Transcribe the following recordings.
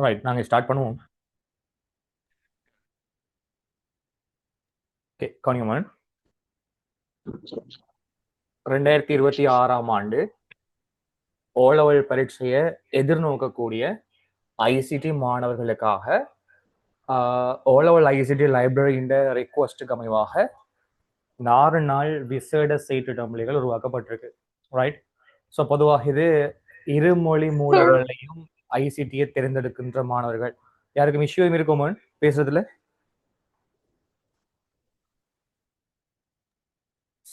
Right, நாங்கள் start பண்ணுவோம். Okay, கவனிங்கம்மன். 2026ஆம் ஆண்டு ஓலவல் பரீட்சையை எதிர்நோக்கக்கூடிய ஐசிடி மாணவர்களுக்காக ஓலவல் ஐசிடி லைப்ரரியின் ரெக்வஸ்ட்டுக்கு அமைவாக 4 நாள் விசேட சீட்டுடம்பளிகள் உருவாக்கப்பட்டிருக்கு. ரைட். ஸோ பொதுவாக இது இருமொழி மூலங்களையும் ஐசிடியை தேர்ந்தெடுக்கின்ற மாணவர்கள். யாருக்கும் விஷயம் இருக்குமன் பேசுறதுல?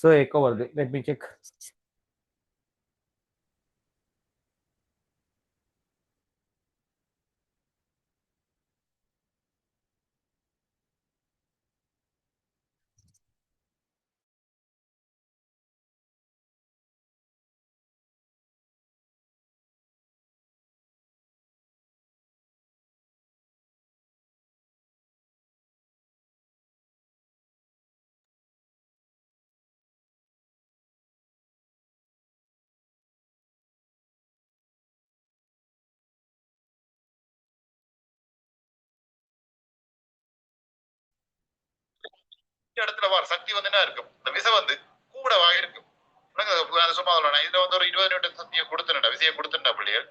ஸோ எக்கோ வருது, லெட் மீ செக். இடத்துல சக்தி வந்து என்ன இருக்கும், இந்த விசை வந்து கூடவா இருக்கும். சும்மா சொல்லணும், இதுல வந்து ஒரு 20 நிமிடம் சக்தியை கொடுத்துட்டா, விசையை கொடுத்துட்டா பிள்ளைகள்.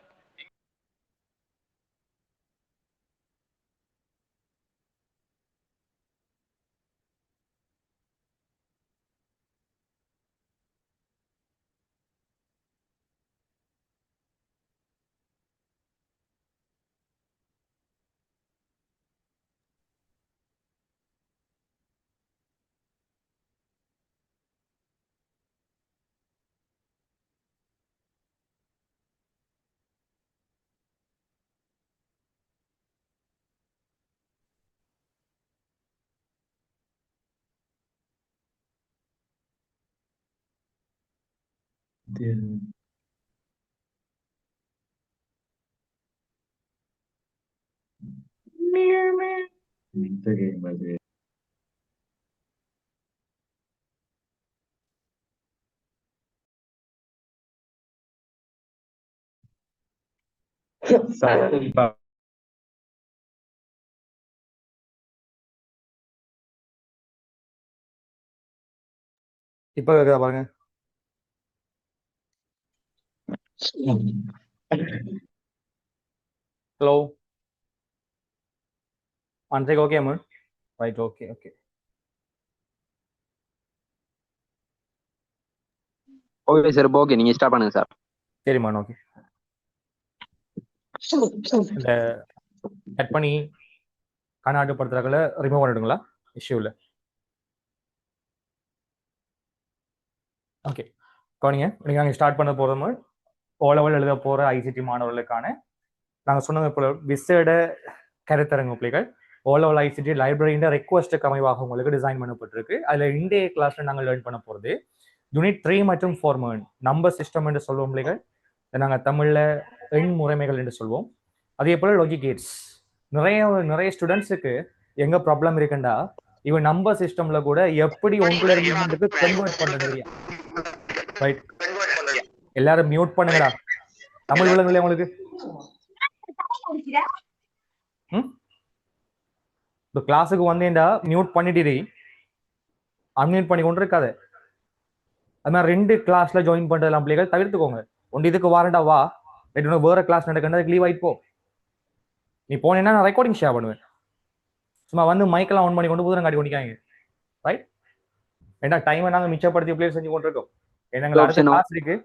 இப்போ பாருங்க. ஹலோ, அன்றைக்கு ஓகே அம்மன். Right, okay okay. Okay sir, okay, நீங்க ஸ்டார்ட் பண்ணுங்க சார். சரிம்மா, ஓகே. இந்த கட் பண்ணி கண்ணாட்டுப்படுத்துறதுல ரிமூவ் பண்ணிடுங்களா? இஷ்யூ இல்லை. ஓகே, கவனிங்க. நீங்கள் நாங்கள் ஸ்டார்ட் பண்ண போகிறோம் ஓலவல் எழுத போகிற ஐசிடி மாணவர்களுக்கான நாங்கள் சொன்னது போல விசேட கருத்தரங்கு பிள்ளைகள் ஓலவல் ஐசிடி லைப்ரரியின் ரெக்வஸ்ட்டுக்கு அமைவாக உங்களுக்கு டிசைன் பண்ணப்பட்டிருக்கு. அதில் இன்றைய கிளாஸில் நாங்கள் லேர்ன் பண்ண போகிறது யூனிட் 3 மற்றும் 4 நம்பர் சிஸ்டம் என்று சொல்வோம் பிள்ளைகள். நாங்கள் தமிழில் எண் முறைமைகள் என்று சொல்வோம். அதே போல் லாஜிகேட்ஸ். நிறைய ஸ்டூடெண்ட்ஸுக்கு எங்க ப்ராப்ளம் இருக்குண்டா, இவன் நம்பர் சிஸ்டம்ல கூட எப்படி ஒன்றுல இருந்து கன்வெர்ட் பண்றது. ரைட், எல்லாரும் மியூட் பண்ணுங்கடா. தமிழ் விளங்குல உங்களுக்கு? இப்போ கிளாஸுக்கு வந்தேன்டா மியூட் பண்ணிட்டு அன்மியூட் பண்ணி கொண்டு இருக்காது. அது மாதிரி 2 கிளாஸ்ல ஜாயின் பண்றதெல்லாம் பிள்ளைகள் தவிர்த்துக்கோங்க. ஒன்று இதுக்கு வாரண்டா வா, வேற கிளாஸ் நடக்கிறது லீவ் ஆயிட்டு போ. நீ போனேன்னா நான் ரெக்கார்டிங் ஷேர் பண்ணுவேன். சும்மா வந்து மைக்கெல்லாம் ஆன் பண்ணி கொண்டு புதுரம் காட்டி கொண்டிக்காங்க. ரைட், ஏன்னா டைமை நாங்கள் மிச்சப்படுத்தி பிளேஸ் செஞ்சு கொண்டு இருக்கோம். எங்களுக்கு அடுத்த கிளாஸ் இருக்கு,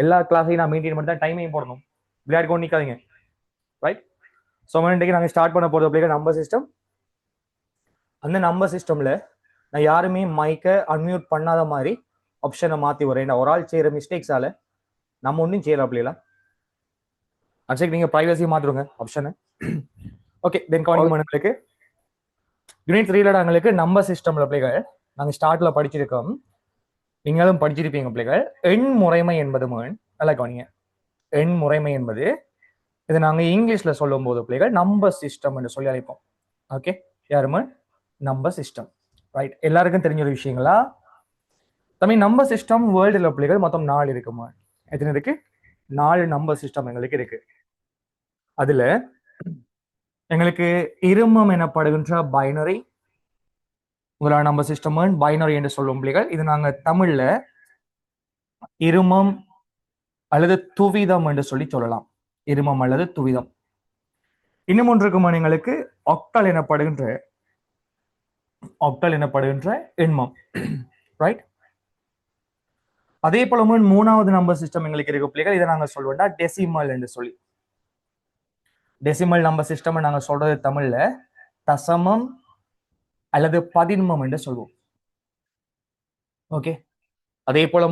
எல்லா கிளாஸையும் நான் மெயின்டைன் பண்ணி தான் டைமையும் போடணும். விளையாடி கொண்டு நிற்காதீங்க. ரைட். ஸோ இன்றைக்கு நாங்கள் ஸ்டார்ட் பண்ண போகிறது பிள்ளைங்க நம்பர் சிஸ்டம். அந்த நம்பர் சிஸ்டம்ல நான் யாருமே மைக்கை அன்மியூட் பண்ணாத மாதிரி ஆப்ஷனை மாற்றி வரேன். ஒரு ஆள் செய்கிற மிஸ்டேக்ஸால நம்ம ஒன்றும் செய்யலாம் பிள்ளைங்களா. அன்சைக்கு நீங்கள் ப்ரைவசி மாற்றுங்க ஆப்ஷனை. ஓகே, தென் கவனிக்கும் எங்களுக்கு யூனிட் 3ல எங்களுக்கு நம்பர் சிஸ்டம்ல பிள்ளைகள் நாங்கள் ஸ்டார்ட்ல படிச்சிருக்கோம், நீங்களும் படிச்சிருப்பீங்க பிள்ளைகள். எண் முறைமை என்பது நல்லா கவனிங்க. எண் முறைமை என்பது இதை நாங்கள் இங்கிலீஷ்ல சொல்லும் போது பிள்ளைகள் நம்பர் சிஸ்டம் என்று சொல்லி அழைப்போம். ஓகே, யாருமே நம்பர் சிஸ்டம். ரைட், எல்லாருக்கும் தெரிஞ்ச ஒரு விஷயங்களா? தமிழ் நம்பர் சிஸ்டம் வேர்ல்டுல பிள்ளைகள் மொத்தம் 4 இருக்குமா? எத்தனை இருக்கு? 4 நம்பர் சிஸ்டம் எங்களுக்கு இருக்கு. அதுல எங்களுக்கு இருமம் எனப்படுகின்ற பைனரி முதலாவது நம்பர் சிஸ்டம் பைனரி என்று சொல்லும் பிள்ளைகள். இது நாங்க தமிழ்ல இருமம் அல்லது துவிதம் என்று சொல்லலாம். இருமம் அல்லது துவிதம். இன்னும் ஒன்றுக்கு எங்களுக்கு ஆக்டல் எனப்படுகின்ற எண்மம். ரைட். அதே போல மூணாவது நம்பர் சிஸ்டம் எங்களுக்கு இருக்க பிள்ளைகள். இதை நாங்க சொல்வோம்டா டெசிமல் என்று சொல்லி. டெசிமல் நம்பர் சிஸ்டம் நாங்க சொல்றது தமிழ்ல தசமம் அல்லது பதின்மம் என்று சொல்வோம். ஓகே. அதே போல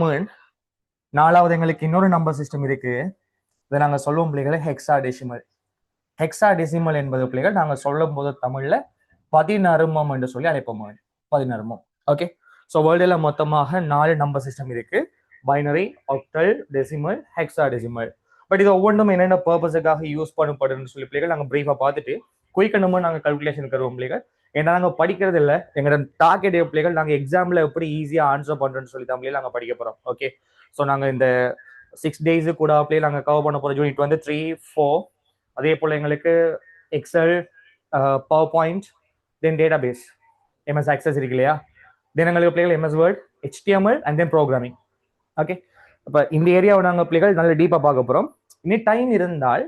நாலாவது எங்களுக்கு இன்னொரு நம்பர் சிஸ்டம் இருக்கு. இதை நாங்க சொல்லுவோம் பிள்ளைகளை ஹெக்ஸாடெசிமல். ஹெக்ஸாடெசிமல் என்பது பிள்ளைகள் நாங்க சொல்லும் போது தமிழ்ல பதினருமம் என்று சொல்லி அழைப்போம். பதினருமம். ஓகே. ஸோ வேர்ல்டுல மொத்தமாக 4 நம்பர் சிஸ்டம் இருக்கு. Binary, octal, decimal, hexadecimal. But இது ஒவ்வொன்றும் என்னென்ன பர்பஸுக்காக யூஸ் பண்ணப்படுதுன்னு சொல்லி பிள்ளைகள் நாங்கள் பிரீஃபாக பார்த்துட்டு குயிக்கணுமா நாங்கள் கல்குலேஷன் கருவோம் பிள்ளைகள். ஏன்னா நாங்கள் படிக்கிறது இல்லை, எங்களோட டார்கெட் பிள்ளைகள் நாங்கள் எக்ஸாமில் எப்படி ஈஸியாக ஆன்சர் பண்ணுறோன்னு சொல்லி தான் பிள்ளைகள் நாங்கள் படிக்க போகிறோம். ஓகே. ஸோ நாங்கள் இந்த 6 days கூட பிள்ளைகள் நாங்கள் கவர் பண்ண போகிற யூனிட் 3, 4. அதே போல் எங்களுக்கு எக்ஸல், பவர் பாயிண்ட், தென் டேட்டா பேஸ், எம்எஸ் ஆக்சஸ் இருக்கு இல்லையா. தென் எங்களுக்கு பிள்ளைகள் MS word, HTML and then programming. Okay. அப்போ இந்த ஏரியாவை நாங்கள் பிள்ளைகள் நல்ல டீப்பாக பார்க்க போகிறோம். இன்னும் டைம் இருந்தால்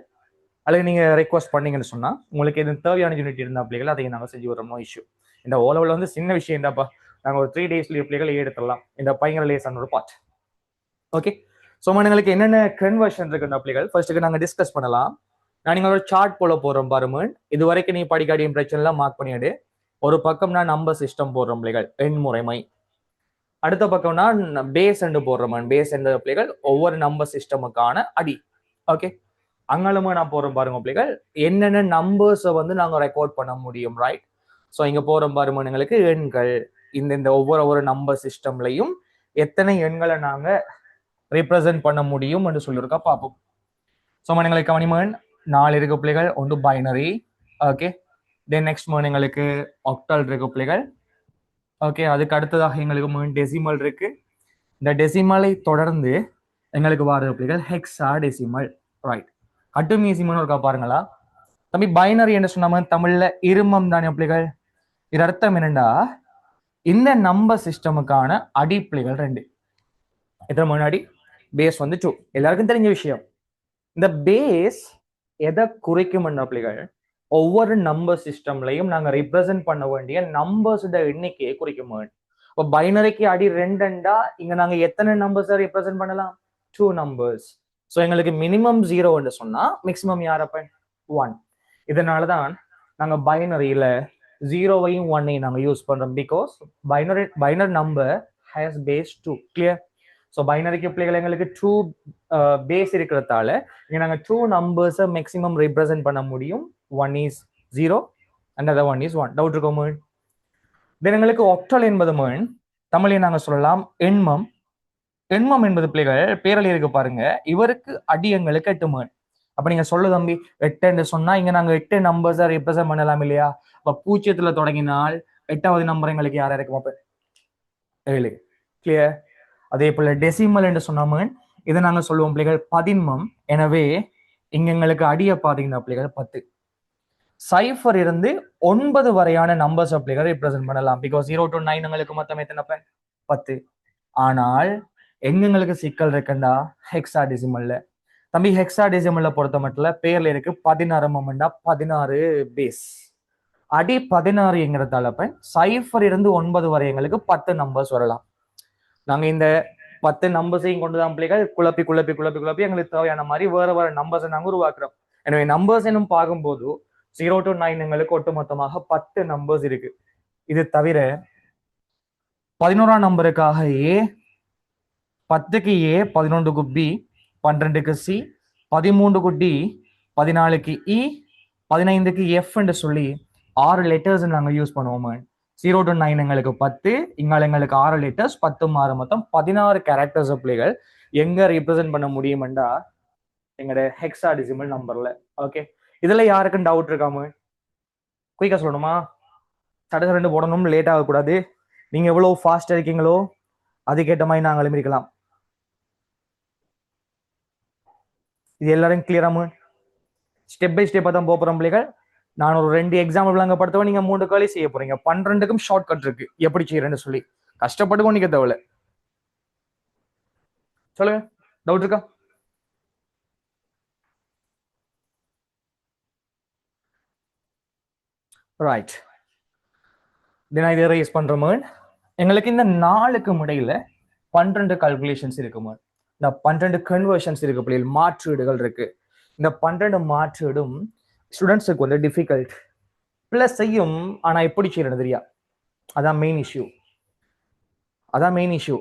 அல்லது நீங்கள் ரெக்வஸ்ட் பண்ணீங்கன்னு சொன்னால் உங்களுக்கு எது தேவையான யூனிட் இருந்தால் பிள்ளைகள் அதை நாங்கள் செஞ்சு வரோம். No issue. இந்த ஓலவில் சின்ன விஷயம் இருந்தாப்பா, நாங்கள் ஒரு 3 days பிள்ளைகளை எடுத்துடலாம். இந்த பயங்கர லேசான ஒரு பார்ட். ஓகே. ஸோ எங்களுக்கு என்னென்ன கன்வர்ஷன் இருக்குன்ற பிள்ளைகள் ஃபர்ஸ்ட்டுக்கு நாங்கள் டிஸ்கஸ் பண்ணலாம். நான் நீங்கள் ஒரு சார்ட் போல போடுறோம் பாருங்க. இது வரைக்கும் நீ படிக்காடியும் பிரச்சனைலாம் மார்க் பண்ணிடு. ஒரு பக்கம் நான் நம்பர் சிஸ்டம் போடுறோம் பிள்ளைகள், எண் முறைமை. அடுத்த பக்கம்னா பேஸ் என்று போடுறோம். பேஸ் என்ற பிள்ளைகள் ஒவ்வொரு நம்பர் சிஸ்டமுக்கான அடி. ஓகே. அங்கேயுமே நான் போறோம் பாருங்க பிள்ளைகள், என்னென்ன நம்பர்ஸை நாங்கள் ரெக்கார்ட் பண்ண முடியும். ரைட். ஸோ இங்கே போறோம் பாருங்க எங்களுக்கு எண்கள். இந்த ஒவ்வொரு நம்பர் சிஸ்டம்லையும் எத்தனை எண்களை நாங்கள் ரிப்ரசன்ட் பண்ண முடியும் என்று சொல்லியிருக்கா பார்ப்போம். ஸோ எங்களுக்கு கவனிமன் 4 இருக்கு பிள்ளைகள். ஒன்று பைனரி. ஓகே. தென் நெக்ஸ்ட் எங்களுக்கு ஆக்டல் இருக்கு பிள்ளைகள். ஓகே. அதுக்கு அடுத்ததாக எங்களுக்கு டெசிமல் இருக்கு. இந்த டெசிமலை தொடர்ந்து எங்களுக்கு வார பிள்ளைகள் ஹெக்ஸாடெசிமல். ரைட். அட்டுமீசிமல்னு இருக்கா பாருங்களா தம்பி. பைனரி என்று சொன்ன தமிழ்ல இருமம் தானே பிள்ளைகள். இது அர்த்தம் என்னண்டா, இந்த நம்பர் சிஸ்டமுக்கான அடிப்பிள்ளைகள் 2. எத்தனை முன்னாடி பேஸ் 2. எல்லாருக்கும் தெரிஞ்ச விஷயம். இந்த பேஸ் எதை குறிக்கும் பிள்ளைகள், ஒவ்வொரு நம்பர் சிஸ்டம்லையும் நாங்க ரிப்ரசென்ட் பண்ண வேண்டிய நம்பர்ஸோட எண்ணிக்கையை குறிக்கும். இப்போ பைனரிக்கு அடி 2 இங்க நாங்க எத்தனை நம்பர்ஸை ரிப்ரசென்ட் பண்ணலாம்? 2 நம்பர்ஸ். ஸோ எங்களுக்கு மினிமம் 0 சொன்னா மேக்சிமம் யாரப்ப 1. இதனாலதான் நாங்க பைனரியில 0வையும் 1ஐயும் நாங்க யூஸ் பண்றோம். Because binary number has base 2. Clear. So பைனரிக்கு பிள்ளைகள் எங்களுக்கு 2 பேஸ் இருக்கிறதால இங்க நாங்க 2 நம்பர்ஸை மேக்சிமம் ரிப்ரசென்ட் பண்ண முடியும். 1 is 0 another 1 is 1. டவுட் இருக்கும். தென் எங்களுக்கு ஆக்டல் என்பது தமிழில் நாங்க சொல்லலாம் எண்மம். எண்மம் என்பது பிள்ளைகள் பேரலி இருக்கு பாருங்க, இவருக்கு அடி எங்களுக்கு 8. அப்ப நீங்க சொல்லு தம்பி 8 என்று சொன்னா இங்க நாங்க 8 நம்பர்ஸை ரிப்ரசென்ட் பண்ணலாம் இல்லையா. அப்ப 0ல தொடங்கினால் 8வது நம்பர் எங்களுக்கு யாரா இருக்கும்? அப்ப 7. கிளியர். அதே போல டெசிமல் என்று சொன்னாம இதை நாங்க சொல்லுவோம் பிள்ளைகள் பதின்மம். எனவே இங்க எங்களுக்கு அடிய பாத்தீங்கன்னா பிள்ளைகள் 10. சைஃபர் இருந்து 9 வரையான நம்பர்ஸ் பிள்ளைகள் ரிப்ரசென்ட் பண்ணலாம். பிகாஸ் 0 to 9 எங்களுக்கு மொத்தம் எத்தனை? 10. ஆனால் எங்களுக்கு சிக்கல் இருக்குண்டா ஹெக்ஸாடெசிமல்ல. தம்பி ஹெக்ஸாடெசிமல்ல பொறுத்த மட்டும் பேர்ல இருக்கு 16 16 பேஸ். அடி 16 என்கிறதால சைஃபர் இருந்து 9 வரை எங்களுக்கு 10 நம்பர்ஸ் வரலாம். நாங்க இந்த 10 நம்பர்ஸையும் கொண்டுதான் பிள்ளைகள் குழப்பி எங்களுக்கு தேவையான மாதிரி வேற நம்பர்ஸை நாங்க உருவாக்குறோம். எனவே நம்பர்ஸ் என்னும் பார்க்கும்போது 0 to 9 எங்களுக்கு ஒட்டுமொத்தமாக 10 நம்பர்ஸ் இருக்கு. இது தவிர 11ஆம் நம்பருக்காக ஏ, 10க்கு ஏ, 11க்கு பி, 12க்கு சி, 13க்கு டி, 14க்கு இ, 15க்கு எஃப் என்று சொல்லி 6 லெட்டர்ஸ் நாங்க யூஸ் பண்ணுவோம். 0 to 9 எங்களுக்கு 10, இங்கால எங்களுக்கு 6 லெட்டர்ஸ், 10 6 மொத்தம் 16 கேரக்டர்ஸ் பிள்ளைகள் எங்க ரிப்ரசென்ட் பண்ண முடியும்டா எங்களோட ஹெக்ஸாடெசிமல் நம்பர்ல. ஓகே. இதுல யாருக்கும் டவுட் இருக்காம குயிக்கா சொல்லணுமா? சடசரண்டு போடணும், லேட் ஆகக்கூடாது. நீங்க எவ்வளவு ஃபாஸ்டா இருக்கீங்களோ அதுக்கேற்ற மாதிரி நாங்கள் எழுந்திருக்கலாம். இது எல்லாரும் கிளியராம ஸ்டெப் பை ஸ்டெப்பா தான் போறோம் பிள்ளைகள். நான் ஒரு 2 எக்ஸாம்பிள் அங்க படுத்தவன், நீங்க 3 கேள்வி செய்ய போறீங்க. 12க்கும் ஷார்ட் கட் இருக்கு, எப்படி செய்யறேன்னு சொல்லி கஷ்டப்பட்டு கொண்டிக்க தேவையில்ல. சொல்லுங்க, டவுட் இருக்கா? ரைட், நான் இதை ரேஸ் பண்றோம். எங்களுக்கு இந்த 4க்கு இடையில 12 கால்குலேஷன்ஸ் இருக்குமா, இந்த 12 கன்வர்ஷன்ஸ் இருக்கு, பிள்ளைகள் மாற்றீடுகள் இருக்கு. இந்த 12 மாற்றீடும் ஸ்டூடெண்ட்ஸுக்கு வந்து டிஃபிகல்ட் பிளஸ் செய்யும். ஆனா எப்படி செய்யறது தெரியா, அதான் மெயின் இஷ்யூ. அதான் மெயின் இஷ்யூ.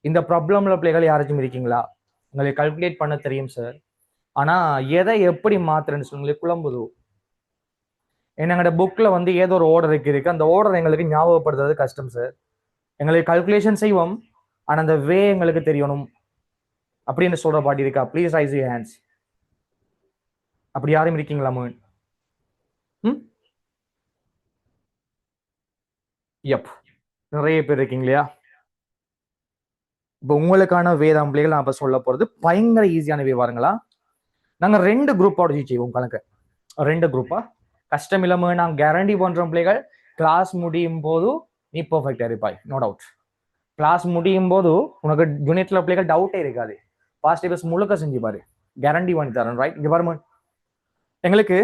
இந்த ப்ராப்ளம்ல பிள்ளைகள் யாராச்சும் இருக்கீங்களா? உங்களுக்கு கால்குலேட் பண்ண தெரியும் சார், ஆனா எதை எப்படி மாத்துறேன்னு சொல்லி உங்களுக்கு குழம்புது. எங்களோட புக்ல வந்து ஏதோ ஒரு ஆர்டர் இருக்கு, அந்த ஆர்டர் எங்களுக்கு ஞாபகப்படுத்துறது கஷ்டம் சார். எங்களுக்கு கால்குலேஷன் செய்வோம், ஆனா அந்த வே எங்களுக்கு தெரியணும் அப்படின்னு சொல்ற பாட்டி இருக்கா? Please raise your hands. அப்படி யாரும் இருக்கீங்களா மோகன்? எப், நிறைய பேர் இருக்கீங்க இல்லையா? இப்போ உங்களுக்கான வேதாம் பிள்ளைகள் நான் இப்ப சொல்ல போறது பயங்கர ஈஸியான விவரங்களா. நாங்க 2 குரூப்போட செய்வோம் கணக்கு, 2 குரூப்பா. கஷ்டம் இல்லாம நான் கேரண்டி பண்றோம் பிள்ளைகள், கிளாஸ் முடியும் போது நீ பெர்ஃபெக்டா இருப்பாய், நோ டவுட். கிளாஸ் முடியும் போது உனக்கு யூனிட்ல பிள்ளைகள் டவுட்டே இருக்காது. பாஸ்ட் பேஸ் முழுக்க செஞ்சு பாரு, கேரண்டி பண்ணி தரேன். ரைட், இங்க பாருங்க, எங்களுக்கு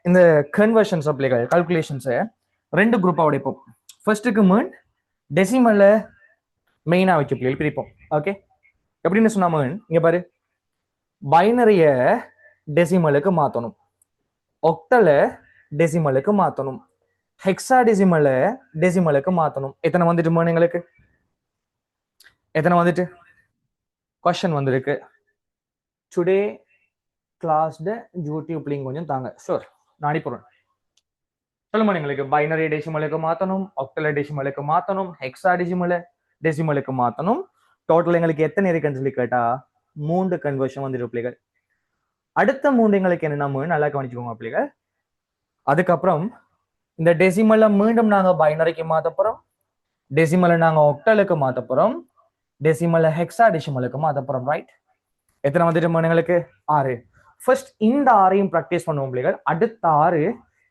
இந்த கன்வர்ஷன்ஸ் பிள்ளைகள் கால்குலேஷன்ஸை 2 குரூப்பா உடைப்போம். ஃபர்ஸ்ட்டுக்கு மேன் டெசிமல்ல மெயினா வச்சு பிள்ளைகள் பிரிப்போம். ஓகே, எப்படின்னு சொன்னாம இங்க பாரு, பைனரிய டெசிமலுக்கு மாத்தணும், ஒக்டல டெசிமலுக்கு மாத்தணும், ஹெக்ஸா டெசிமல டெசிமலுக்கு மாத்தணும். எத்தனை வந்துட்டு மேன் எங்களுக்கு? எத்தனை வந்துட்டு? கொஸ்டின் வந்திருக்கு, டுடே கிளாஸ்ட யூடியூப் லிங்க் கொஞ்சம் தாங்க. ஷூர், நான் அனுப்பிடுறேன். சொல்லுமா எங்களுக்கு பைனரி டெசிமலுக்கு மாத்தணும், ஒக்டல டெசிமலுக்கு மாத்தணும், ஹெக்ஸா டெசிமலுக்கு மாத்தணும். டோட்டல் எங்களுக்கு எத்தனை இருக்குன்னு சொல்லி கேட்டா 3 கன்வர்ஷன் வந்துட்டு பிள்ளைகள். அடுத்த 3 எங்களுக்கு என்னன்னா நல்லா கவனிச்சுக்கோங்க பிள்ளைகள். அதுக்கப்புறம் இந்த டெசிமல்ல மீண்டும் நாங்க பைனரிக்கு மாத்த போறோம், டெசிமலை நாங்க ஒக்டலுக்கு மாத்த போறோம், டெசிமலை ஹெக்ஸா டெசிமலுக்கு மாத்த போறோம். ரைட், எத்தனை வந்துட்டு எங்களுக்கு? 6. ஃபர்ஸ்ட் இந்த 6ஐயும் ப்ராக்டிஸ் பண்ணுவோம் பிள்ளைகள். அடுத்த 6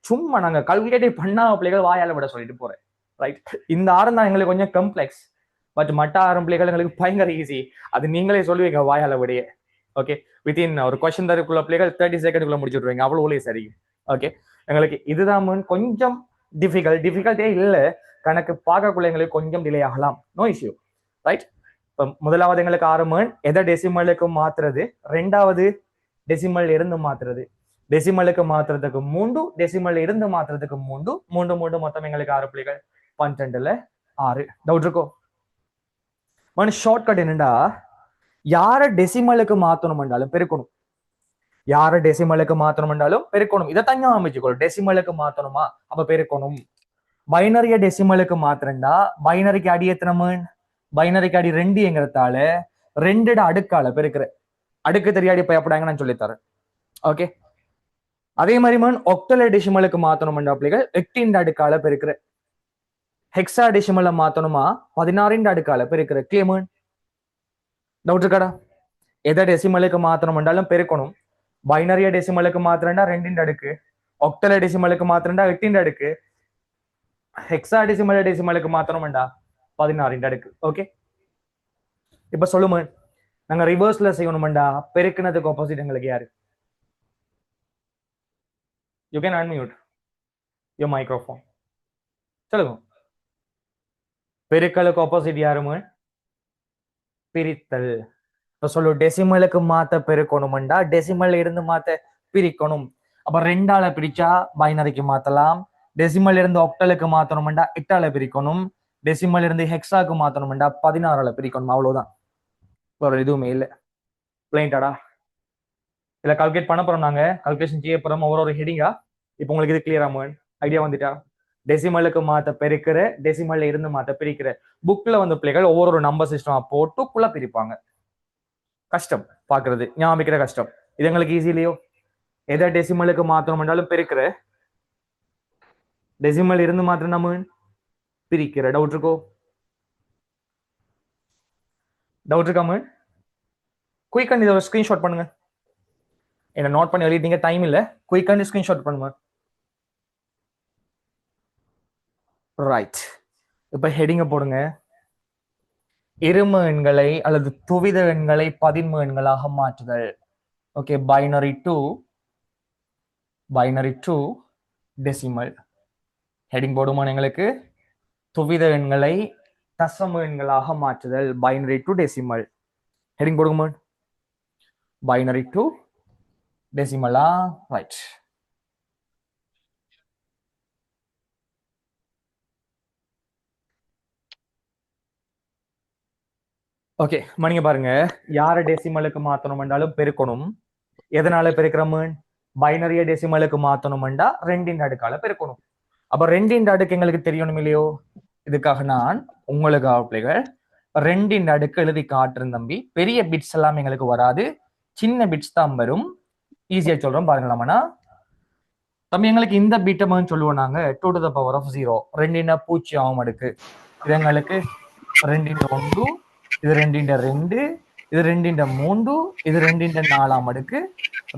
சும்மா நாங்க கால்குலேட்டே பண்ணாம பிள்ளைகள் வாயால விட சொல்லிட்டு போறேன். ரைட், இந்த 6 தான் எங்களுக்கு கொஞ்சம் கம்ப்ளெக்ஸ், பட் மற்ற 6 பிள்ளைகள் எங்களுக்கு பயங்கர ஈஸி. அது நீங்களே சொல்லுவீங்க வாயால விடையே. ஓகே, வித்தின் ஒரு கொஸ்டின் தரக்குள்ள பிள்ளைகள் 30 செகண்டுக்குள்ள முடிச்சுடுவீங்க, அவ்வளோ சரி. ஓகே, எங்களுக்கு இதுதான் கொஞ்சம் டிஃபிகல்ட்டே இல்லை, கணக்கு பார்க்கக்குள்ள எங்களுக்கு கொஞ்சம் டிலே ஆகலாம், நோ இஷ்யூ. ரைட், இப்போ முதலாவது எங்களுக்கு 6 மேன் எதை டெசிமலுக்கு மாத்துறது, 2வது டெசிமல் இருந்து மாத்துறது, டெசிமலுக்கு மாத்துறதுக்கு 3, டெசிமல் இருந்து மாத்துறதுக்கு 3 மொத்தம் எங்களுக்கு 6 பிள்ளைகள், 12ல 6. டவுட் இருக்கோ? ஷார்ட்கட் என்னண்டா, யார டெசிமலுக்கு மாத்தணும் என்றாலும் பெருக்கணும், யார டெசிமலுக்கு மாத்தணும் என்றாலும் பெருக்கணும். இதை தனியா அமைச்சுக்கணும். டெசிமலுக்கு மாத்தணுமா, அப்ப பெருக்கணும். பைனரிய டெசிமலுக்கு மாத்திரண்டா பைனரிக்கு அடி எத்தனை? பைனரிக்கு அடி 2ங்கிறதால 2 அடுக்கால பெருக்கிற, அடுக்கு தெரியாடி பயப்படாங்க நான் சொல்லித்தரேன். ஓகே, அதே மாதிரி ஒக்டல டெசிமலுக்கு மாத்தணும் பிள்ளைகள் 8 அடுக்கால பெருக்கிற, ஹெக்ஸா டெசிமலை மாத்தணுமா 16 அடுக்கால பெருக்கிற. கிளியர்? டவுட் இருக்காடா? எதை டெசிமலுக்கு மாத்தணும் என்றாலும் பெருக்கணும். பைனரிய டெசிமலுக்கு மாத்திரண்டா 2 அடுக்கு, ஒக்டல டெசிமலுக்கு மாத்திரண்டா 8 அடுக்கு, ஹெக்ஸா டெசிமலுக்கு மாத்தணும்டா 16 அடுக்கு. ஓகே, இப்ப சொல்லுமா, நாங்க ரிவர்ஸ்ல செய்யணும்டா பெருக்கினதுக்கு ஆப்போசிட் எங்களுக்கு யாரு? You can unmute your microphone. சொல்லுங்க, பெருக்கலுக்கு ஆப்போசிட் யாருமே? பிரித்தல். இப்ப சொல்லு, டெசிமலுக்கு மாத்த பெருக்கணும்டா டெசிமல் இருந்து மாத்த பிரிக்கணும். அப்ப 2ஆல பிரிச்சா பைனரிக்கு மாத்தலாம், டெசிமல் இருந்து ஒக்டலுக்கு மாத்தணும்டா 8ஆல பிரிக்கணும், டெசிமல் இருந்து ஹெக்ஸாக்கு மாத்தணும்டா 16ஆல பிரிக்கணும். அவ்வளவுதான், வேற எதுவுமே இல்லை. பிளைன்டாடா? இல்ல கால்குலேட் பண்ண போறோம், நாங்க கால்குலேஷன் செய்ய போறோம் ஒவ்வொரு ஹெடிங்கா. இப்போ உங்களுக்கு இது கிளியரா ஐடியா வந்துட்டா? டெசிமலுக்கு மாத்த பெருக்கிற, டெசிமல்ல இருந்து மாத்த பிரிக்கிற. புக்ல வந்து பிள்ளைகள் ஒவ்வொரு நம்பர் சிஸ்டமா போட்டுக்குள்ள பிரிப்பாங்க, கஷ்டம் பாக்குறது, ஞாபகிக்கிற கஷ்டம். இது எங்களுக்கு ஈஸி இல்லையோ? எதை டெசிமலுக்கு மாத்தணும் என்றாலும் பெருக்கிற, டெசிமல் இருந்து மாத்திரம் நம்ம பிரிக்கிற. டவுட் இருக்கோ? டவுட் இருக்காம குயிக் இதை ஒரு ஸ்கிரீன்ஷாட் பண்ணுங்க, என்ன நோட் பண்ணி எழுதிட்டீங்க, டைம் இல்ல, குயிக் ஸ்கிரீன்ஷாட் பண்ணுங்க. ரைட். இப்ப ஹெடிங்க போடுங்க. இரும எண்களை அல்லது துவித எண்களை பதின்ம எண்களாக மாற்றுதல். Okay, binary to decimal. Heading போடுமா எங்களுக்கு? துவித எண்களை தசம எண்களாக மாற்றுதல், பைனரி டு டெசிமல். ஹெடிங் போடுங்க. பைனரி டு டெசிமலா? ரைட். ஓகே, மணிங்க பாருங்க. யார டெசிமலுக்கு மாத்தணும் என்றாலும் பெருக்கணும். எதனால பெருக்கிறோம்? பைனரிய டெசிமலுக்கு மாத்தணும்டா 2 அடுக்கால பெருக்கணும். அப்ப 2 அடுக்கு எங்களுக்கு தெரியணும் இல்லையோ? இதுக்காக நான் உங்களுக்கு பிள்ளைகள் 2 அடுக்கு எழுதி காட்டுறேன் தம்பி. பெரிய பிட்ஸ் எல்லாம் எங்களுக்கு வராது, சின்ன பிட்ஸ் தான் வரும். ஈஸியா சொல்றோம் பாருங்களாமண்ணா. தம்பி எங்களுக்கு இந்த பீட்டம்னு சொல்லுவோம் நாங்க 2 to the power of 0. 2 பூஜ்ஜியம் அடுக்கு. இது எங்களுக்கு 2 1, இது 2 இது 2 3, இது 2 அடுக்கு,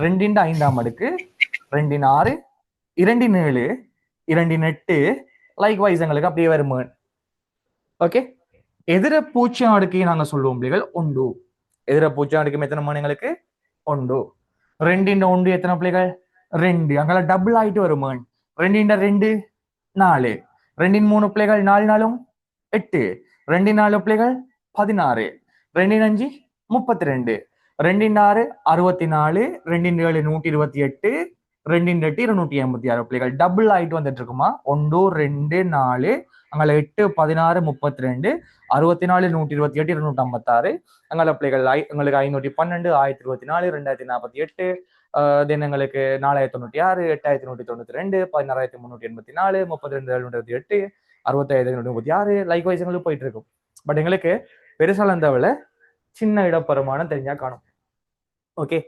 2 5 அடுக்கு, 2 6, 2 7, 2 8. லைக் வைஸ் எங்களுக்கு அப்படியே வரும். ஓகே, எதிர பூஜ்ஜியம் அடுக்கு நாங்க சொல்லுவோம் பிள்ளைகள் 1. எதிர பூஜ்ஜியம் அடுக்கு எத்தனை மணி எங்களுக்கு? 1. 2 1 எத்தனை பிள்ளைகள்? 2. அங்கே டபுள் ஆயிட்டு வரும். 2 2 4. 2 3 பிள்ளைகள் 4 4 8. 2 4 பிள்ளைகள் 16. 2 5 32. 2 6 64. 2 7 128. 2 8 286 பிள்ளைகள் டபுள் ஆயிட்டு வந்துட்டு இருக்குமா? 1 2 4 அங்கே 8 16 32 64 128 256. அங்கே பிள்ளைகள் எங்களுக்கு 512 1024 2048. தென் எங்களுக்கு 4096 8192 16384 32728 6536. லைக் வைஸ் எங்களுக்கு போயிட்டு இருக்கும். பட் எங்களுக்கு பெருசால இருந்தவள சின்ன இடப்பெருமானம் தெரிஞ்சா காணும். ஓகே,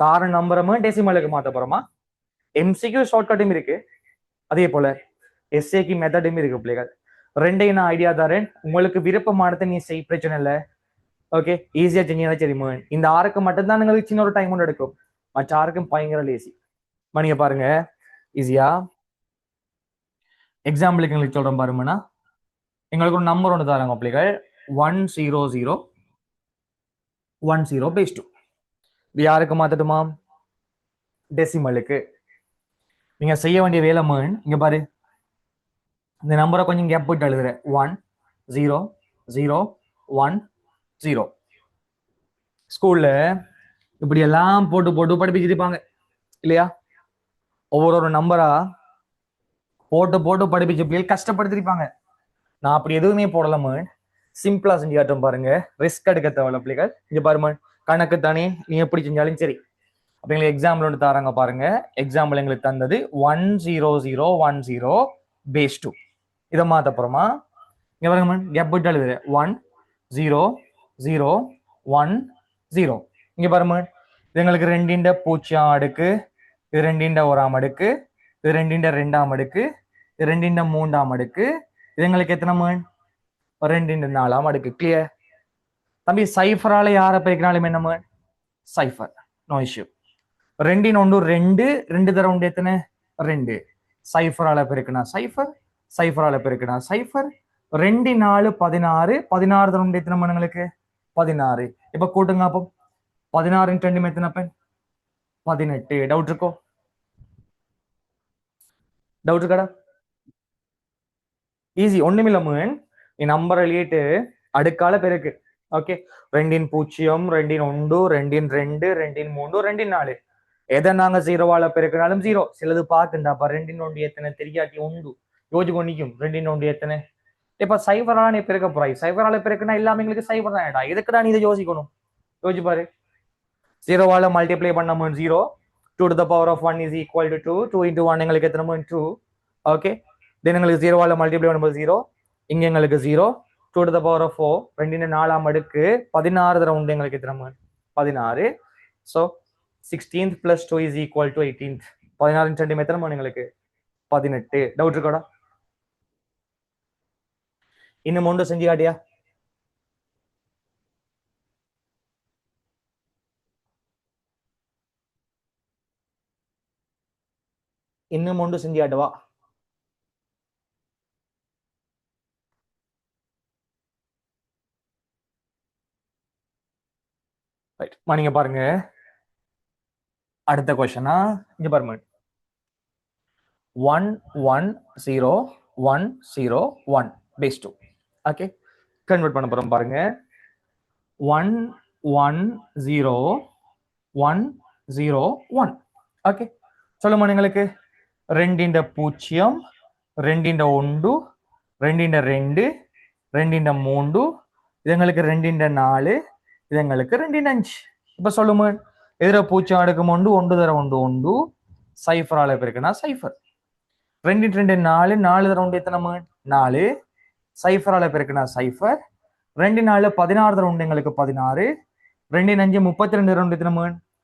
தார நம்பரமா டெசிமலுக்கு மாத்த போறோமா? எம்சிக்யூ ஷார்ட்கட்டும் இருக்கு, அதே போல எஸ்ஏக்கு மெத்தடும் இருக்கு பிள்ளைகள். ரெண்டையும் நான் ஐடியா தரேன், உங்களுக்கு விருப்பமானதை நீ செய், பிரச்சனை இல்லை. ஓகே, ஈஸியா செஞ்சீங்கன்னா சரி. இந்த ஆறுக்கு மட்டும்தான் எங்களுக்கு சின்ன ஒரு டைம் ஒன்று எடுக்கும், மற்ற ஆறுக்கும் பயங்கர லேசி. மணிங்க பாருங்க, ஈஸியா எக்ஸாம்பிளுக்கு எங்களுக்கு சொல்றேன் பாருங்கண்ணா. எங்களுக்கு ஒரு நம்பர் ஒன்று தராங்க பிள்ளைகள், 10010 இது யாருக்கு மாத்தட்டுமா? டெசிமலுக்கு. நீங்க செய்ய வேண்டிய வேலை இங்க பாரு, இந்த நம்பரை கொஞ்சம் கேப் போட்டு எழுதுறேன். 1 0 0 1 0. ஸ்கூல்ல இப்படி எல்லாம் போட்டு போட்டு படிப்பிச்சிருப்பாங்க இல்லையா? ஒவ்வொரு நம்பரா போட்டு போட்டு படிப்பிச்சு பிள்ளைகள் கஷ்டப்படுத்திருப்பாங்க. நான் அப்படி எதுவுமே போடலாம, சிம்பிளா செஞ்சு காட்டும் பாருங்க. ரிஸ்க் எடுக்க தேவையில்ல பிள்ளைகள். இங்க பாருமா, கணக்கு தானே, நீ எப்படி செஞ்சாலும் சரி. அப்ப எங்களுக்கு எக்ஸாம்பிள் ஒன்று தராங்க பாருங்க. எக்ஸாம்பிள் எங்களுக்கு தந்தது 10010 பேஸ் 2. இதை மாத்த போறோமா? இங்க பாருங்க, கேப் போட்டு எழுதுறேன். 1 0 0 1 0. இங்க பாருங்க, இது எங்களுக்கு 2 பூஜ்ஜியம் அடுக்கு, இது 2 1 அடுக்கு, இது 2 2 அடுக்கு, இது 2 3 அடுக்கு. இது எங்களுக்கு எத்தனை 2 4 அடுக்கு. கிளியர் தம்பி? சைஃபரால யாரை பெருக்கினாலும் என்ன சைஃபர், நோ இஷ்யூ. 2 1 2, 2 தர 1 எத்தனை? 2. சைஃபரால பெருக்கினா சைஃபர், சைஃபரால பெருக்கினா சைஃபர். 2 4 16, 16 தர 1 எத்தனை எங்களுக்கு? 16. இப்ப கூட்டுங்க. அப்போ 16 2 எத்தனை? 18. டவுட் இருக்கோ? டவுட் இருக்காடா? ஈஸி, ஒண்ணுமில்ல. நீ நம்பர் எழுதிட்டு அடுக்கால பெருக்கு. ஓகே, 2 0 2 1 2 2 2 3 2 4. எதை நாங்க 0வால பெருக்கினாலும் 0. சிலது பாக்குண்டாப்பா, 2 1 எத்தனை தெரியாட்டி 1 யோசிச்சு கொண்டிக்கும். 2 1 எத்தனை? இப்ப சைபரால நீ பெருக்க போறாய். சைபரால பெருக்குனா எல்லாமே எங்களுக்கு சைபர் தான். எதுக்குடா நீ இதை யோசிக்கணும்? யோசிச்சு பாரு. 0வால மல்டிப்ளை பண்ண 0. 2 to the power of 1 is equal to 2. 2 into 1 எங்களுக்கு எத்தனை? 2. ஓகே, தென் எங்களுக்கு 0வால மல்டிப்ளை பண்ணும்போது 0. இங்க எங்களுக்கு 0. 2 to the power of 4. 2 4 அடுக்கு 16 தர 1 எங்களுக்கு எத்தனை? 16. So 16th plus 2 is equal to 18th. 16 2 எத்தனை எங்களுக்கு? 18. டவுட் இருக்காடா? இன்னும் ஒன்று செஞ்சு காட்டியா? இன்னும் ஒன்று செஞ்சு காட்டுவா? ரைட் நீங்க பாருங்க அடுத்த கொஸ்டினா இங்க பாருங்க 1 1 0 1 0 1 பேஸ் 2 ஓகே கன்வெர்ட் பண்ண போறோம் பாருங்க 1 1 0 1 0 1 ஓகே சொல்லுமா നിങ്ങൾക്ക് ரெண்டிന്റെ പൂജ്യം ரெண்டிന്റെ ഒന്ന് ரெண்டிന്റെ രണ്ട് ரெண்டிന്റെ മൂന്ന് இதுங்களுக்கு ரெண்டிന്റെ നാല് இதுங்களுக்கு ரெண்டிന്റെ அஞ்சு இப்ப சொல்லுமா எதிர பூஜ்ஜியம் அடுக்கும் ஒன்று ஒன்று தர ஒன்று ஒன்று சைஃபரால பெருக்குனா சைஃபர் ரெண்டு ரெண்டு நாலு நாலு தர ஒன்று எத்தனை நாலு சைஃபரால பெருக்குனா சைஃபர் ரெண்டு நாலு 16 தர ஒன்று எங்களுக்கு 16 ரெண்டு அஞ்சு 32 ரெண்டு எத்தனை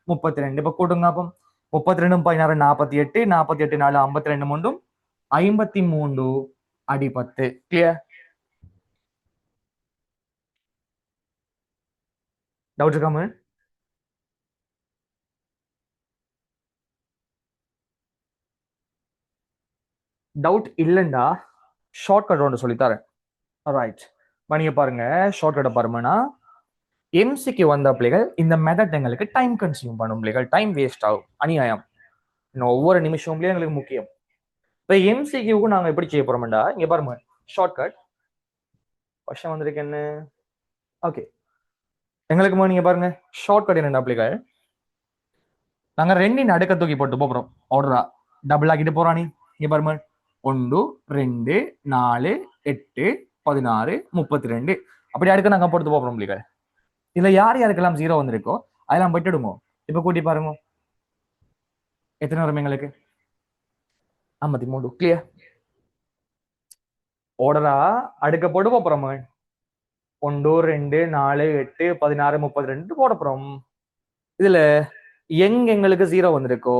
32 இப்ப கூட்டுங்க அப்போ 32 16 48 48 4 52 மூன்றும் 53 அடி 10 கிளியர் டவுட் இருக்காம டவுட் இல்லைண்டா ஷார்ட்கட் ஒன்று சொல்லித்தரேன் ரைட் நீங்க பாருங்க ஷார்ட்கட்டை பாருங்கன்னா எம்சிக்கு வந்த பிள்ளைகள் இந்த மெத்தட் எங்களுக்கு டைம் கன்சியூம் பண்ணும் பிள்ளைகள் டைம் வேஸ்ட் ஆகும் அநியாயம் இன்னும் ஒவ்வொரு நிமிஷம்லயும் எங்களுக்கு முக்கியம் இப்போ எம்சிக்யூக்கு நாங்க எப்படி செய்ய போறோம்டா இங்க பாருங்க ஷார்ட்கட் கொஸ்டின் வந்திருக்கு என்ன ஓகே எங்களுக்கு நீங்க பாருங்க ஷார்ட்கட் என்னென்ன பிள்ளைகள் நாங்க ரெண்டின் அடுக்க தூக்கி போட்டு போறோம் ஆர்டரா டபுள் ஆக்கிட்டு போறானி இங்க பாருங்க 1 2 4 8 16 32 அப்படி அடுக்க நாங்க போட்டு போறோம் பிள்ளைகள் இதுல யார் யாருக்கெல்லாம் 0 வந்திருக்கோ அதெல்லாம் விட்டுடுங்க இப்ப கூட்டி பாருங்க எத்தனை வரும் எங்களுக்கு 53 கிளியர் ஆர்டரா அடுக்க போட்டு போறோம் 1 2 4 8 16 32 போட போறோம் இதுல எங்களுக்கு 0 வந்திருக்கோ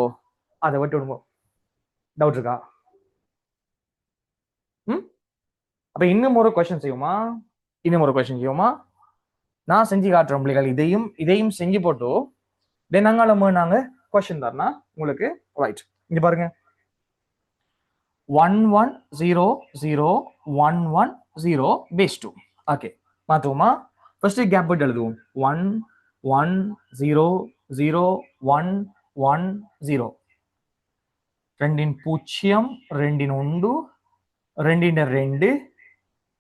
அதை விட்டு விடுங்க டவுட் இருக்கா அப்ப இன்னும் ஒரு கொஸ்டின் செய்யுமா நான் செஞ்சு காட்டுறோம் பிள்ளைகள் இதையும் செஞ்சு போட்டு நாங்க கொஸ்டின் தரனா உங்களுக்கு ரைட் இங்க பாருங்க 1 1 0 0 1 1 0 பேஸ் 2 ஓகே மாத்துவோமா ஃபர்ஸ்ட் கேப் விட்டு எழுதுவோம் 1 1 0 0 1 1 0 ரெண்டின் பூஜ்ஜியம் ரெண்டின் ஒன்று ரெண்டின் ரெண்டு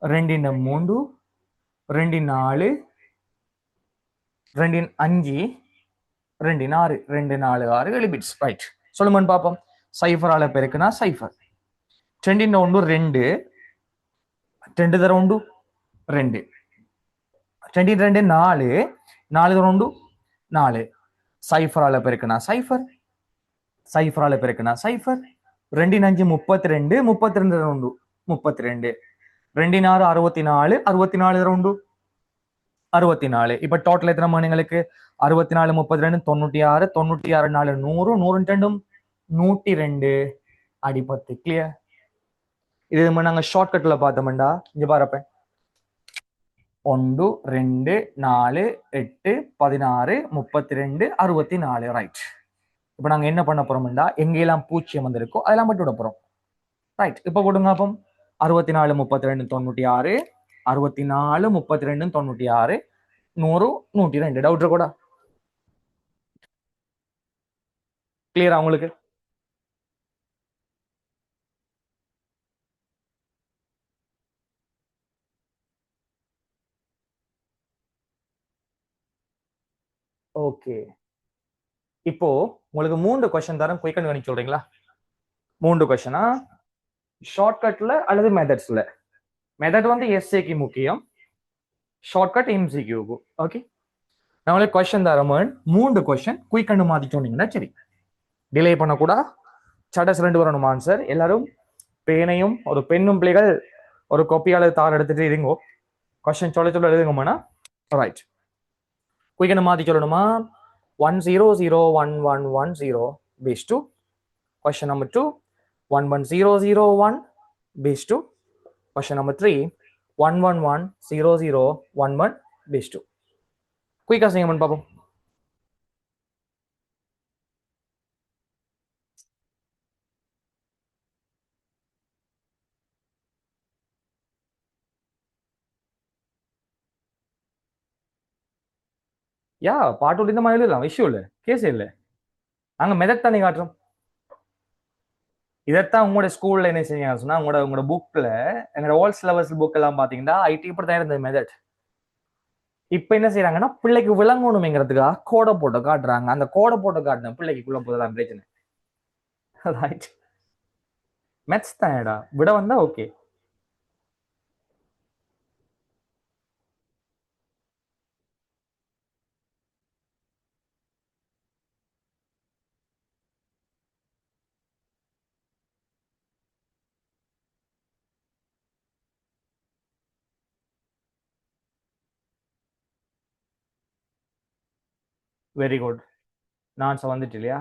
ரெண்டின் மூன்று ரெண்டின் நாலு ரெண்டின் அஞ்சு ரெண்டின் ஆறு 2 4 6 7 பிட்ஸ் ரைட் சொல்லுமான்னு பார்ப்போம் சைஃபரால பெருக்குனா சைஃபர் ரெண்டின் ஒன்று ரெண்டு ரெண்டு தர ஒன்று ரெண்டு ரெண்டின் ரெண்டு நாலு நாலு தர ஒன்று நாலு சைஃபரால பெருக்குனா சைஃபரால பெருக்குனா சைஃபர் ரெண்டின் அஞ்சு 32 32 தர ஒன்று 32 ரெண்டின் ஆறு 64 64 தர ஒன்று 64 இப்ப டோட்டல் எத்தனை மணிங்களுக்கு 64 32 96 96 4 100 100 ரெண்டும் 102 அடி 10 கிளியர் இது நாங்க ஷார்ட்கட்ல பார்த்தோம்டா இங்க பாருப்ப 1 2 4 8 16 32 64 ரைட் இப்ப நாங்க என்ன பண்ண போறோம்டா எங்கெல்லாம் பூஜ்ஜியம் வந்திருக்கோ அதெல்லாம் மட்டும் விட போறோம் ரைட் இப்ப கொடுங்க அப்போ 64 32 96 64 32 96 100 102 டவுட் இருக்கோடா கிளியரா உங்களுக்கு ஓகே இப்போ உங்களுக்கு 3 கொஸ்டின் தரம் குயிக் அண்ட் சொல்றீங்களா 3 கொஸ்டினா ஷார்ட்கட்ல அல்லது மெத்தட்ஸ்ல மெத்தட் வந்து எஸ்ஏக்கு முக்கியம் ஷார்ட்கட் எம்சிக்யூக்கு ஓகே நான் உங்களுக்கு கொஸ்டின் தரமன் 3 கொஸ்டின் குயிக் அண்ட் மாத்தி சொன்னீங்கன்னா சரி டிலே பண்ணக்கூடா சடஸ் 2 வரணும் ஆன்சர் எல்லாரும் பேனையும் ஒரு பெண்ணும் பிள்ளைகள் ஒரு கொப்பியால தார் எடுத்துட்டு இருங்கோ கொஸ்டின் சொல்ல எழுதுங்கம்மாண்ணா ரைட் குயிக் அண்ட் மாத்தி சொல்லணுமா 1 0 0 1 1 1 0 base 2 question number 2 1 1 0 0 1 base 2 question number 3 1 1 1 0 0 1 1 base 2 குயிக்கா செய்யுங்க பாப்போம் யா பார்ட் ஒன் இந்த மாதிரி எழுதலாம், இஷ்யூ இல்லை, கேஸ் இல்லை. நாங்க மெதட் தானே காட்டுறோம். இதைத்தான் உங்களோட ஸ்கூல்ல என்ன செய்யுங்க சொன்னா, உங்களோட புக்ல எங்களோட ஓல்ட் சிலபஸ் புக் எல்லாம் பாத்தீங்கன்னா ஐடி இப்படி தான் இருந்தது மெதட். இப்ப என்ன செய்யறாங்கன்னா பிள்ளைக்கு விளங்கணுமேங்கிறதுக்காக கோடை போட்டு காட்டுறாங்க. அந்த கோடை போட்டு காட்டின பிள்ளைக்குள்ள போதுதான் பிரச்சனை. ரைட், மேத்ஸ் தான்டா, விட வந்தா ஓகே. Very good. நான் வந்துட்டு இல்லையா?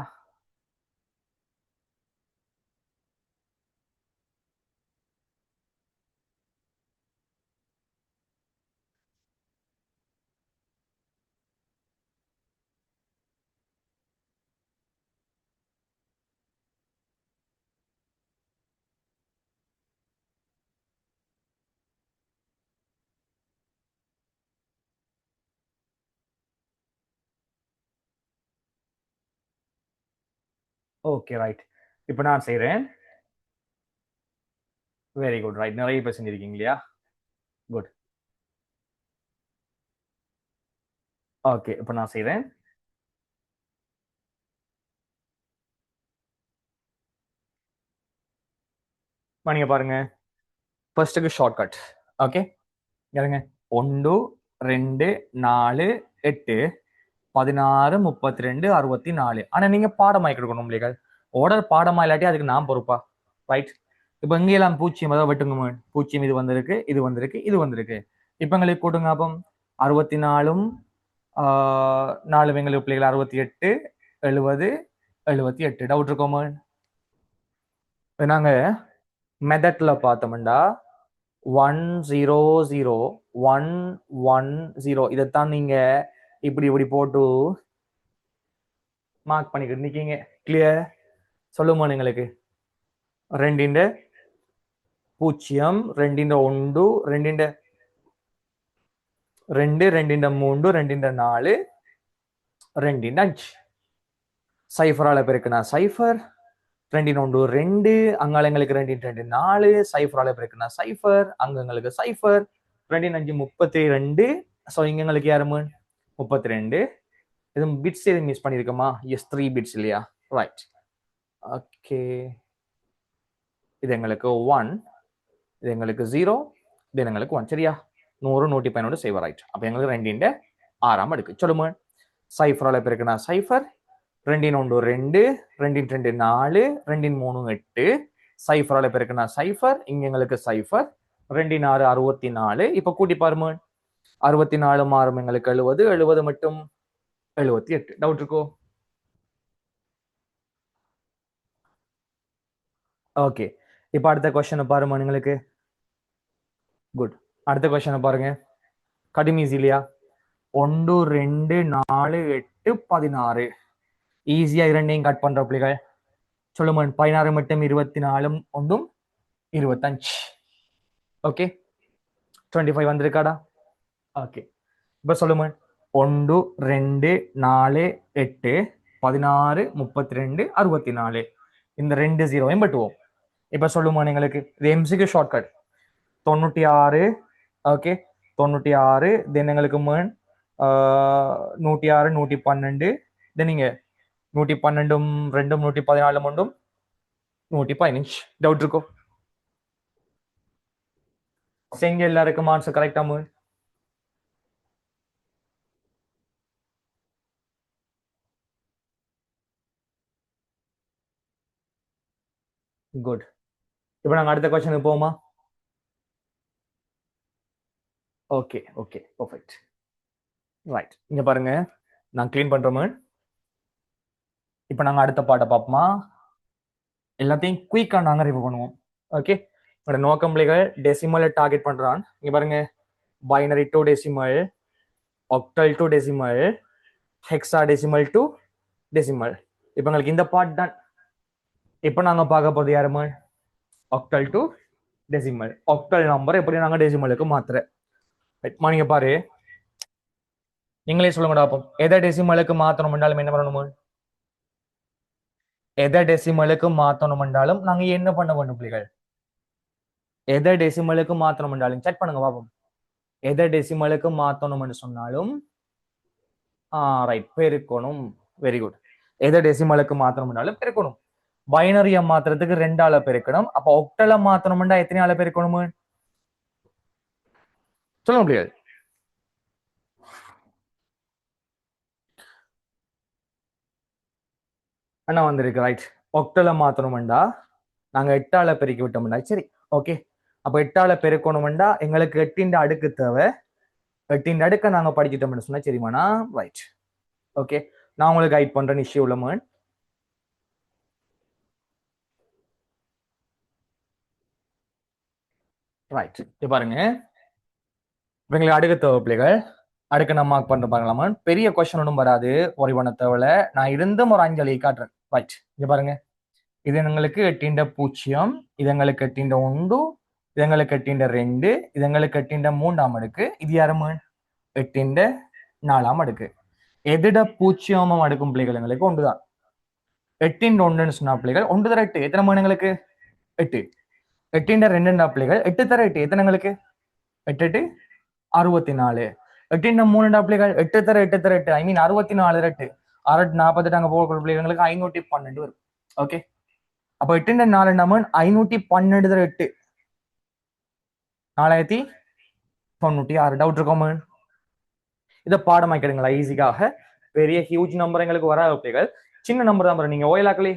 Okay right. இப்போ நான் செய்றேன். Very good right. நிறைய பேர் செஞ்சிருக்கீங்க இல்லையா? குட். ஓகே, இப்போ நான் செய்றேன். நீங்க பாருங்க, ஃபர்ஸ்ட்டுக்கு ஷார்ட்கட். ஓகே, இருங்க. 1 2 4 8 16 32 64. ஆனா நீங்க பாடமாய் கொடுக்கணும் பிள்ளைகள். ஆர்டர் பாடமா இல்லாட்டி அதுக்கு நான் பொறுப்பா? ரைட். இப்போ இங்கெல்லாம் பூஜ்ஜியம் அதாவது வெட்டுங்க. பூஜ்ஜியம் இது வந்திருக்கு, இது வந்திருக்கு, இது வந்திருக்கு. இப்போ எங்களுக்கு கூட்டுங்க. அப்போ 64 4 எங்களுக்கு பிள்ளைகள் 68 70 78. டவுட் இருக்கோமா? நாங்க மெத்தட்ல பார்த்தோம்டா 1 0 0 1 1 0 இதைத்தான் நீங்க இப்படி இப்படி போட்டு மார்க் பண்ணிக்கிட்டு நிக்கீங்க. கிளியர்? சொல்லுமா எங்களுக்கு? 2 0 2 1 2 2 2 3 2 4 2 5 சைஃபரால பெருக்குனா சைஃபர் 2 1 2 அங்காளங்களுக்கு 2 2 4 சைஃபரால பெருக்குனா சைஃபர் அங்கங்களுக்கு சைஃபர் 2 5 32. ஸோ இங்க எங்களுக்கு யாருமே 32. இது பிட்ஸ் எதுவும் மிஸ் பண்ணிருக்கோமா? எஸ், 3 பிட்ஸ் இல்லையா? ரைட். ஓகே, இது எங்களுக்கு 1, இது எங்களுக்கு 0, இது எங்களுக்கு 1. சரியா? 100 111 செய்வ. ரைட். அப்ப எங்களுக்கு 2 6 அடுக்கு. சொல்லுங்க. சைஃபரால பெருக்குனா சைஃபர் 2 1 2 2 2 4 2 3 8 சைஃபரால பெருக்குனா சைஃபர் இங்க எங்களுக்கு சைஃபர் 2 6 64. இப்ப கூட்டி பாருங்க. 64 மாறும் எங்களுக்கு 70 70 மட்டும் 78. டவுட் இருக்கோ? ஓகே, இப்ப அடுத்த கொஸ்டின் பாருங்க உங்களுக்கு. குட். அடுத்த கொஸ்டின் பாருங்க. கடும் ஈஸி இல்லையா? 1 2 4 8 16. ஈஸியா இரண்டையும் கட் பண்ற பிள்ளைகள். சொல்லுங்க. 16 மட்டும் 24 ஒன்றும் 25. ஓகே, 25 வந்திருக்காடா? ஓகே, இப்ப சொல்லுங்க. 1 2 4 8 16 32 64. இந்த 2 0வையும் பட்டுவோம். இப்ப சொல்லுமா எங்களுக்கு? இது எம்சிக்கு ஷார்ட்கட். 96. ஓகே, 96. தென் எங்களுக்கு 106 112. தென் நீங்க 112 2 114 ஒன்றும் 115. டவுட் இருக்கோ? செஞ்ச எல்லாருக்கும் ஆன்சர் கரெக்டா? குட். இப்போ நாங்க அடுத்த கொஸ்டினுக்கு போவோமா? Okay okay, perfect. ரைட். இங்க பாருங்க, நான் க்ளீன் பண்றோம். இப்போ நாங்க அடுத்த பாட்டை பார்ப்போமா? எல்லாத்தையும் குயிக்கா நாங்க ரிவ்யூ பண்ணுவோம். ஓகே, உங்களோட நோக்கம் பிள்ளைகள் டெசிமலை டார்கெட் பண்றான். இங்க பாருங்க, binary to decimal, octal to decimal, hexa decimal to decimal. இப்போ உங்களுக்கு இந்த பார்ட் தான். இப்போ நாங்க பார்க்க போறது யாருமே? Octal to decimal. Octal number எப்படி நாங்க டெசிமலுக்கு மாத்துற. நீங்க பாரு, நீங்களே சொல்லுங்கடா அப்போ எதை டெசிமலுக்கு மாத்தணும் என்றாலும் என்ன பண்ணணும்? எதை டெசிமலுக்கு மாத்தணும் என்றாலும் நாங்க என்ன பண்ண வேண்டும் பிள்ளைகள்? எதை டெசிமலுக்கு மாத்தணும் என்றாலும் செக் பண்ணுங்க பாப்போம். எதை டெசிமலுக்கு மாத்தணும்னு சொன்னாலும் ரைட் பெருக்கணும். Very good. எதை டெசிமலுக்கு மாத்தணும்னாலும் பெருக்கணும். பைனரியை மாத்துறதுக்கு 2ஆல பெருக்கணும். அப்ப ஒக்டலை மாத்தணும்னா எத்தனை ஆள பெருக்கணும்? சொல்லுங்க பிள்ளைகள். அண்ணா வந்திருக்கு ரைட். ஒக்டலை மாத்தணும்டா நாங்க 8ஆல பெருக்கி விட்டோம்டா. சரி ஓகே. அப்ப 8ஆல பெருக்கணும்டா எங்களுக்கு 8ன் அடுக்கு தேவை. 8ன் அடுக்க நாங்க படிச்சிட்டோம்னு சொன்னா சரிமாண்ணா ரைட். ஓகே நான் உங்களுக்கு கைட் பண்றேன் இஷ்யூ உள்ளமன். ரைட் இப்ப பாருங்க இவங்களுக்கு அடுக்க தேவை பிள்ளைகள். அடுக்க நான் மார்க் பண்ற பாருங்களாமன். பெரிய கொஸ்டின் ஒன்றும் வராது ஒரி பண்ண தேவையில்ல. நான் இருந்தும் ஒரு 5 எழுதி காட்டுறேன். ரைட் இங்க பாருங்க இது எங்களுக்கு 8.0 இது எங்களுக்கு 8.1 இது எங்களுக்கு 8.2 இது எங்களுக்கு 8.3 அடுக்கு இது யாருமன் 8.4 அடுக்கு. எதிட 0 அடுக்கும் பிள்ளைகள் எங்களுக்கு ஒன்றுதான். 8.1 சொன்னா பிள்ளைகள் 1 தர 8 எத்தனை மணி எங்களுக்கு 8. 8.2 பிள்ளைகள் 8 தர 8 எத்தனை எங்களுக்கு 8 8 64. 8.3 பிள்ளைகள் 8 தர 8 தர 8 ஐ மீன் 64 8 6 48 அங்க போக பிள்ளைங்களுக்கு 512 வரும். ஓகே அப்ப 8.4 நம்ம 512 தர 8 4096. டவுட் இருக்கோமா? இதை பாடமாக்கிடுங்களா ஈஸிக்காக. பெரிய ஹியூஜ் நம்பர் எங்களுக்கு வராது பிள்ளைகள். சின்ன நம்பர் தான் வரும். நீங்க ஓயலாக்கலே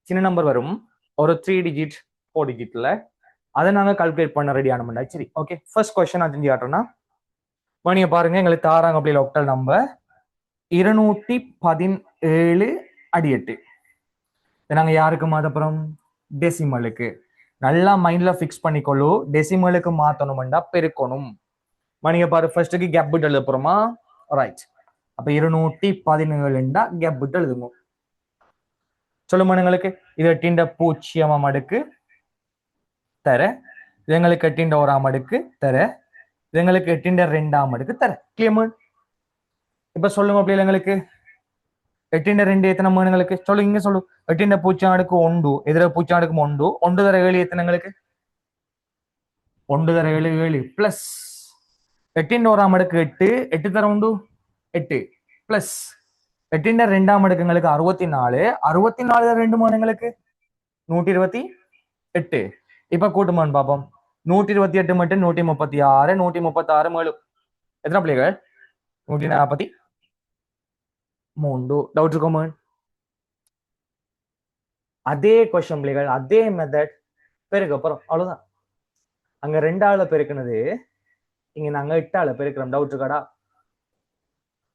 சின்ன நம்பர் வரும் ஒரு 3 டிஜிட் 4 டிஜிட்ல. அதை நாங்க கால்குலேட் பண்ண ரெடி ஆனோம்டா. சரி ஓகே ஃபர்ஸ்ட் கொஸ்டின் நான் செஞ்சு காட்டுறேன்னா நீங்க பாருங்க எங்களுக்கு தாராங்க அப்படி ஒக்டல் நம்பர் 217 அடி 8. இதை நாங்க யாருக்கு மாத்தப்புறம்? டெசிமலுக்கு. நல்லா மைண்ட்ல ஃபிக்ஸ் பண்ணிக்கொள்ளு. டெசிமலுக்கு மாத்தணும்டா பெருக்கணும். நீங்க பாரு ஃபர்ஸ்ட்டுக்கு கேப் விட்டு எழுத போறோமா? ரைட் அப்ப 217 கேப் விட்டு எழுதுங்க. சொல்லுமா எங்களுக்கு இது 8.0 அடுக்கு தர இது எங்களுக்கு 8.1 அடுக்கு தர இது எங்களுக்கு 8.2 அடுக்கு தர. கிளியர்? இப்ப சொல்லுங்க அப்படி எங்களுக்கு 8.2 எத்தனை எங்களுக்கு சொல்லு இங்க சொல்லு. 8.0 அடுக்கு 1 எதிர 0 அடுக்கு 1 1 தர 7 எத்தனை எங்களுக்கு 1 தர 7 7 பிளஸ் 8.1 அடுக்கு 8 8 தர 1 8 பிளஸ் 8.2 அடுக்கு எங்களுக்கு 64 64 தர 2 எங்களுக்கு 128. இப்ப கூட்டுமான்னு பாப்போம். 128 மட்டும் 136 136 மேலும் எத்தனை பிள்ளைகள் 143. டவுட் இருக்கோமா? அதே கொஸ்டின் பிள்ளைகள் அதே மெத்தட் பெருக்க போறோம் அவ்வளவுதான். அங்க 2ஆல பெருக்குனது இங்க நாங்க 8ஆல பெருக்கிறோம். டவுட் இருக்காடா?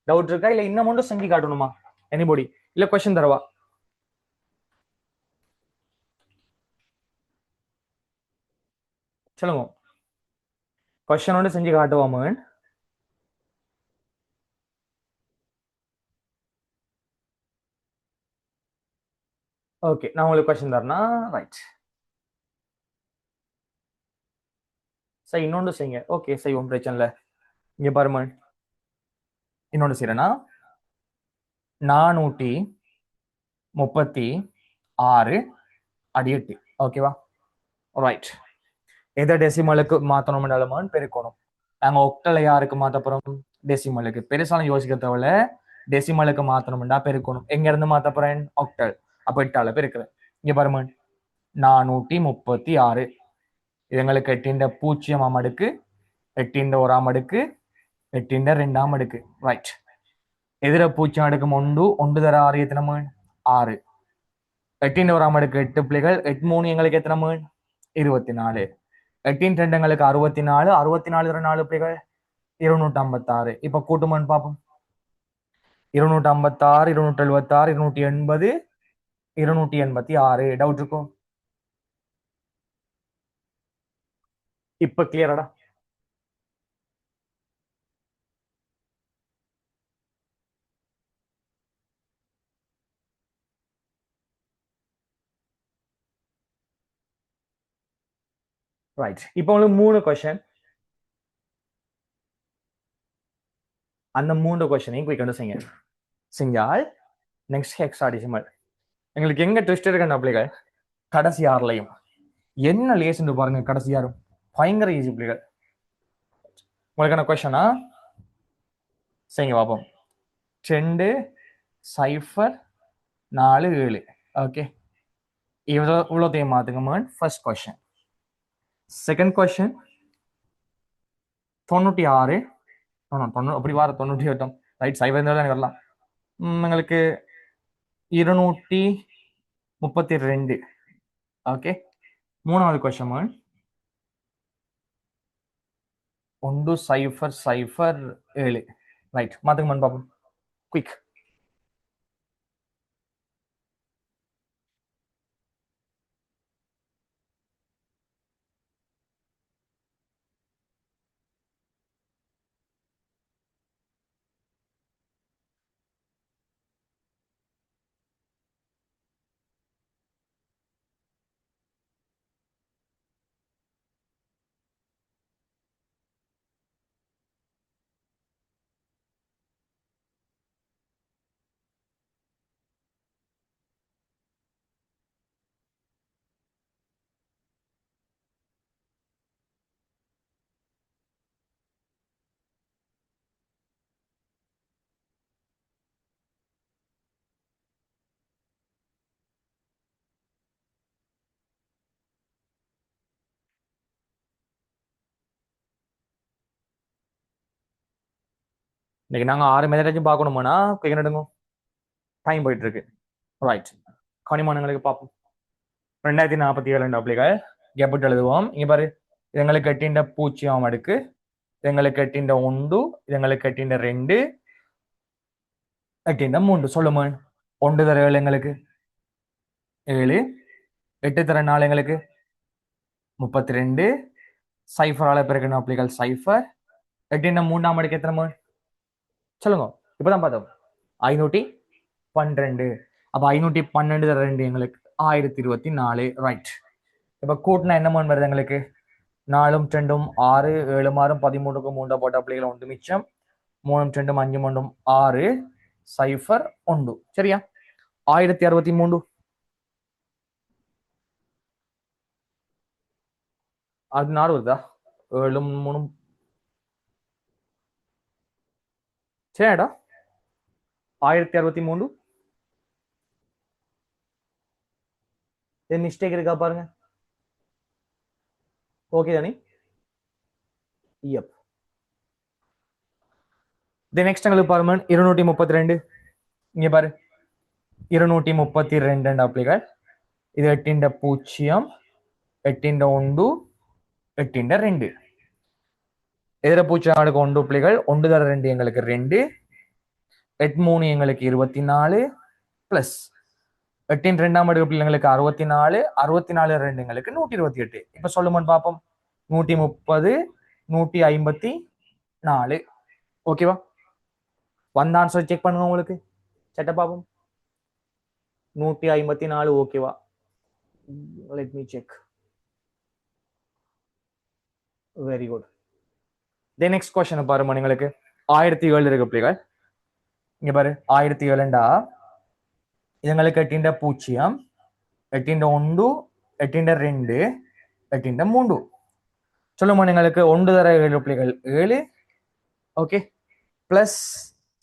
டவுட் இருக்கா இல்ல இன்னும் மட்டும் செஞ்சு காட்டணுமா எனிபடி? இல்ல கொஸ்டின் தரவா? சொல்லுங்க கொஸ்டினோட செஞ்சு காட்டுவாம. ஓகே நான் உங்களுக்கு கொஸ்டின் தரேன்னா ரைட் சரி இன்னொன்று செய்யுங்க. ஓகே செய்வோம் பிரச்சனை இல்லை. இங்க பாருமா இன்னொன்று செய்யறேன்னா 436 அடி 8. ஓகேவா? ரைட் எதை டெசிமலுக்கு மாத்தணும் பெருக்கணும். நாங்க ஒக்டலை யாருக்கு மாத்த போறோம்? டெசிமலுக்கு. பெருசாலும் யோசிக்க தேவையில்ல. டெசிமலுக்கு மாத்தணும்டா பெருக்கணும். எங்க இருந்து மாத்த போறேன்? ஒக்டல். அப்ப 8ஆல பெருக்கிறேன். இங்க பாருமா 436 இது எங்களுக்கு 8.0 அடுக்கு 8.1 அடுக்கு 8.2 அடுக்கு. ரைட் எதிர 0 அடுக்கு 1 1 தர 6 எத்தனை 6 8.1 அடுக்கு 8 பிள்ளைகள் 8 எங்களுக்கு எத்தனை 24 8.2 எங்களுக்கு 64 64 தர 4 பிள்ளைகள் 256. இப்ப கூட்டுமான்னு பார்ப்போம். 256 276 280 286. டவுட் இருக்கும்? இப்ப கிளியராடா? ரைட் இப்போ உங்களுக்கு 3 கொஸ்டின். அந்த 3 கொஸ்டினையும் குயிக் செய்யுங்க. செஞ்சால் நெக்ஸ்ட் ஹெக்ஸாடெசிமல். எங்களுக்கு எங்க ட்விஸ்ட் இருக்குன்னு பிள்ளைகள் கடைசி ஆறுலையும் என்ன லேஸ்ன்னு பாருங்க. கடைசி யாரும் பயங்கர ஈஸி பிள்ளைகள். உங்களுக்கான கொஸ்டினா செய்யுங்க பார்ப்போம். 2 0 4 7. ஓகே, இவ்வளோத்தையும் மாத்துங்க. First question. Second question 96. அப்படி வார 98 ரைட். சைவர் இருந்தாலும் வரலாம். எங்களுக்கு 232. ஓகே, மூணாவது கொஸ்டின் 1 0 0 7. ரைட், மாத்துங்க பார்ப்போம் குயிக். இன்னைக்கு நாங்க 6 மெத்தடாச்சும் பார்க்கணுமானா குயிக் நடுங்க. டைம் போயிட்டு இருக்கு. ரைட், கனிமானங்களுக்கு பார்ப்போம். 2047 அப்படிகள் எப்படி எழுதுவோம். இங்க பாரு, எங்களுக்கு எட்டின்ற 0 அடுக்கு, எங்களுக்கு எட்டின்ற 1, எங்களுக்கு எட்டின்ற 2, எட்டின்ற 3. சொல்லுமா. 1 தர 7 எங்களுக்கு 7, 8 தர 4 எங்களுக்கு 32, சைஃபரால பிறகு அப்படிகள் சைஃபர். எட்டின்ற 3ஆம் அடுக்கு எத்தனை மணி சொல்லுங்க. இப்பதான் பார்த்தோம் 512. அப்ப 512 தர 2 எங்களுக்கு 1024. ரைட். இப்ப கூட்டினா என்ன மணி வருது எங்களுக்கு 4 2 6, 7 6 13க்கு 3 போட்ட பிள்ளைகள் 1 மிச்சம். 3 2 5 3 6 0 1. சரியா? 1063. அது 4 வருதா? 7 3 சரிடா. 1063. மிஸ்டேக் இருக்கா பாருங்க. ஓகே தானே? நெக்ஸ்ட் எங்களுக்கு பாருங்க 232. இங்க பாரு 232 அப்படிகள். இது 8 0, 8 1, 8 2. எதிர 0 அடுக்கு 1 பிள்ளைகள் 1 தர 2 எங்களுக்கு 2, 8 3 எங்களுக்கு 24 பிளஸ் 8 2ஆம் அடுக்கு பிள்ளைங்களுக்கு 64, 64 2 எங்களுக்கு 128. இப்ப சொல்லுமான்னு பார்ப்போம். 130, 154. ஓகேவா? வந்த ஆன்சர் செக் பண்ணுங்க. உங்களுக்கு செட்ட பார்ப்போம். 154 ஓகேவா? Let me check. Very good. Next question பாருமா. உங்களுக்கு 1007 இருக்கு பிள்ளைகள். இங்க பாரு 1007 இதுங்களுக்கு 8 0, 8 1, 8 2, 8 3. சொல்லுமா. எங்களுக்கு 1 தர 7 பிள்ளைகள் 7. ஓகே, பிளஸ்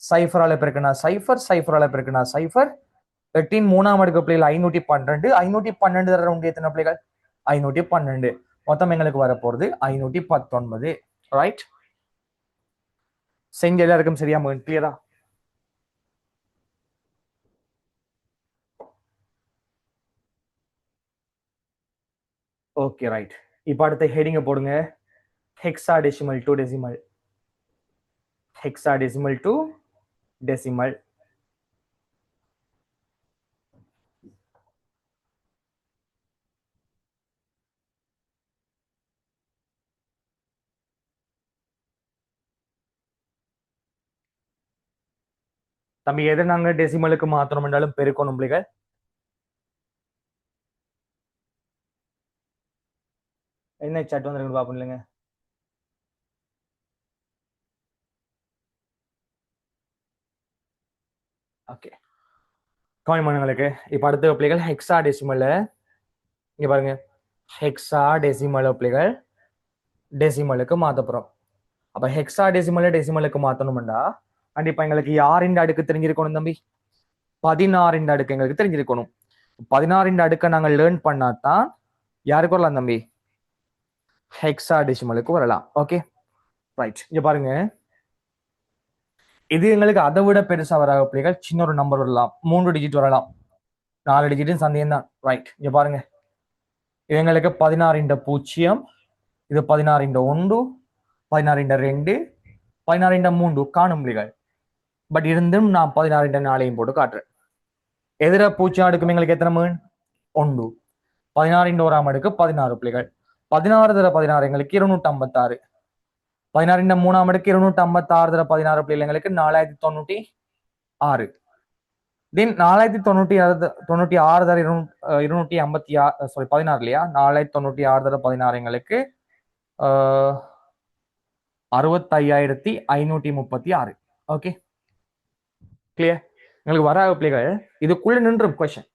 சைஃபரால பெருக்குனா சைஃபர், சைஃபரால பெருக்குனா சைஃபர். 8 3ஆம் அடுக்கு பிள்ளைகள் 512, 512 தர 2 எத்தனை பிள்ளைகள் 512. மொத்தம் எங்களுக்கு வர போறது 519. ரைட். செஞ்ச எல்லாருக்கும் சரியா கிளியரா? Okay right. இப்ப அடுத்த ஹெடிங்க போடுங்க. Hexadecimal to decimal. Hexadecimal to decimal. தம்பி எதை நாங்க டெசிமலுக்கு மாத்தணும் என்றாலும் பெருக்கணும் பிள்ளைகள். என்ன சட் வந்து பாப்போம் இல்லைங்க. ஓகே கவனிமங்களுக்கு இப்போ அடுத்த பிள்ளைகள் ஹெக்ஸா டெசிமல்ல இங்க பாருங்க ஹெக்ஸா டெசிமல் பிள்ளைகள் டெசிமலுக்கு மாத்த போறோம். அப்ப ஹெக்ஸா டெசிமலை டெசிமலுக்கு மாத்தணும்டா கண்டிப்பா எங்களுக்கு யாரின் அடுக்கு தெரிஞ்சிருக்கணும் தம்பி? 16 அடுக்கு எங்களுக்கு தெரிஞ்சிருக்கணும். 16 அடுக்கை நாங்கள் லேர்ன் பண்ணாதான் யாருக்கு வரலாம் தம்பி? ஹெக்ஸா டெசிமலுக்கு வரலாம். Okay right. இங்க பாருங்க இது எங்களுக்கு அதை விட பெருசா வர பிள்ளைகள் சின்ன ஒரு நம்பர் வரலாம், 3 டிஜிட் வரலாம், 4 டிஜிட்டும் சந்தேகம் தான். ரைட். இங்க பாருங்க இது எங்களுக்கு 16 இது 16 16 16 காணும் பிள்ளைகள். பட் இருந்தும் நான் 16 போட்டு காட்டுறேன். எதிர பூஜ்ஜியம் அடுக்கும் எங்களுக்கு எத்தனை மீன்? 1. 16 அடுக்கு 16 பிள்ளைகள். 16 தர 16 எங்களுக்கு 256. 16 அடுக்கு 256 தர 16 பிள்ளைகள் எங்களுக்கு 4096. தென் 4096 தர 256 சாரி 16 இல்லையா? 4096 தர 16 எங்களுக்கு 65,536. Okay clear. எங்களுக்கு வர பிள்ளைகள் இதுக்குள்ள நின்றும் கொஸ்டின்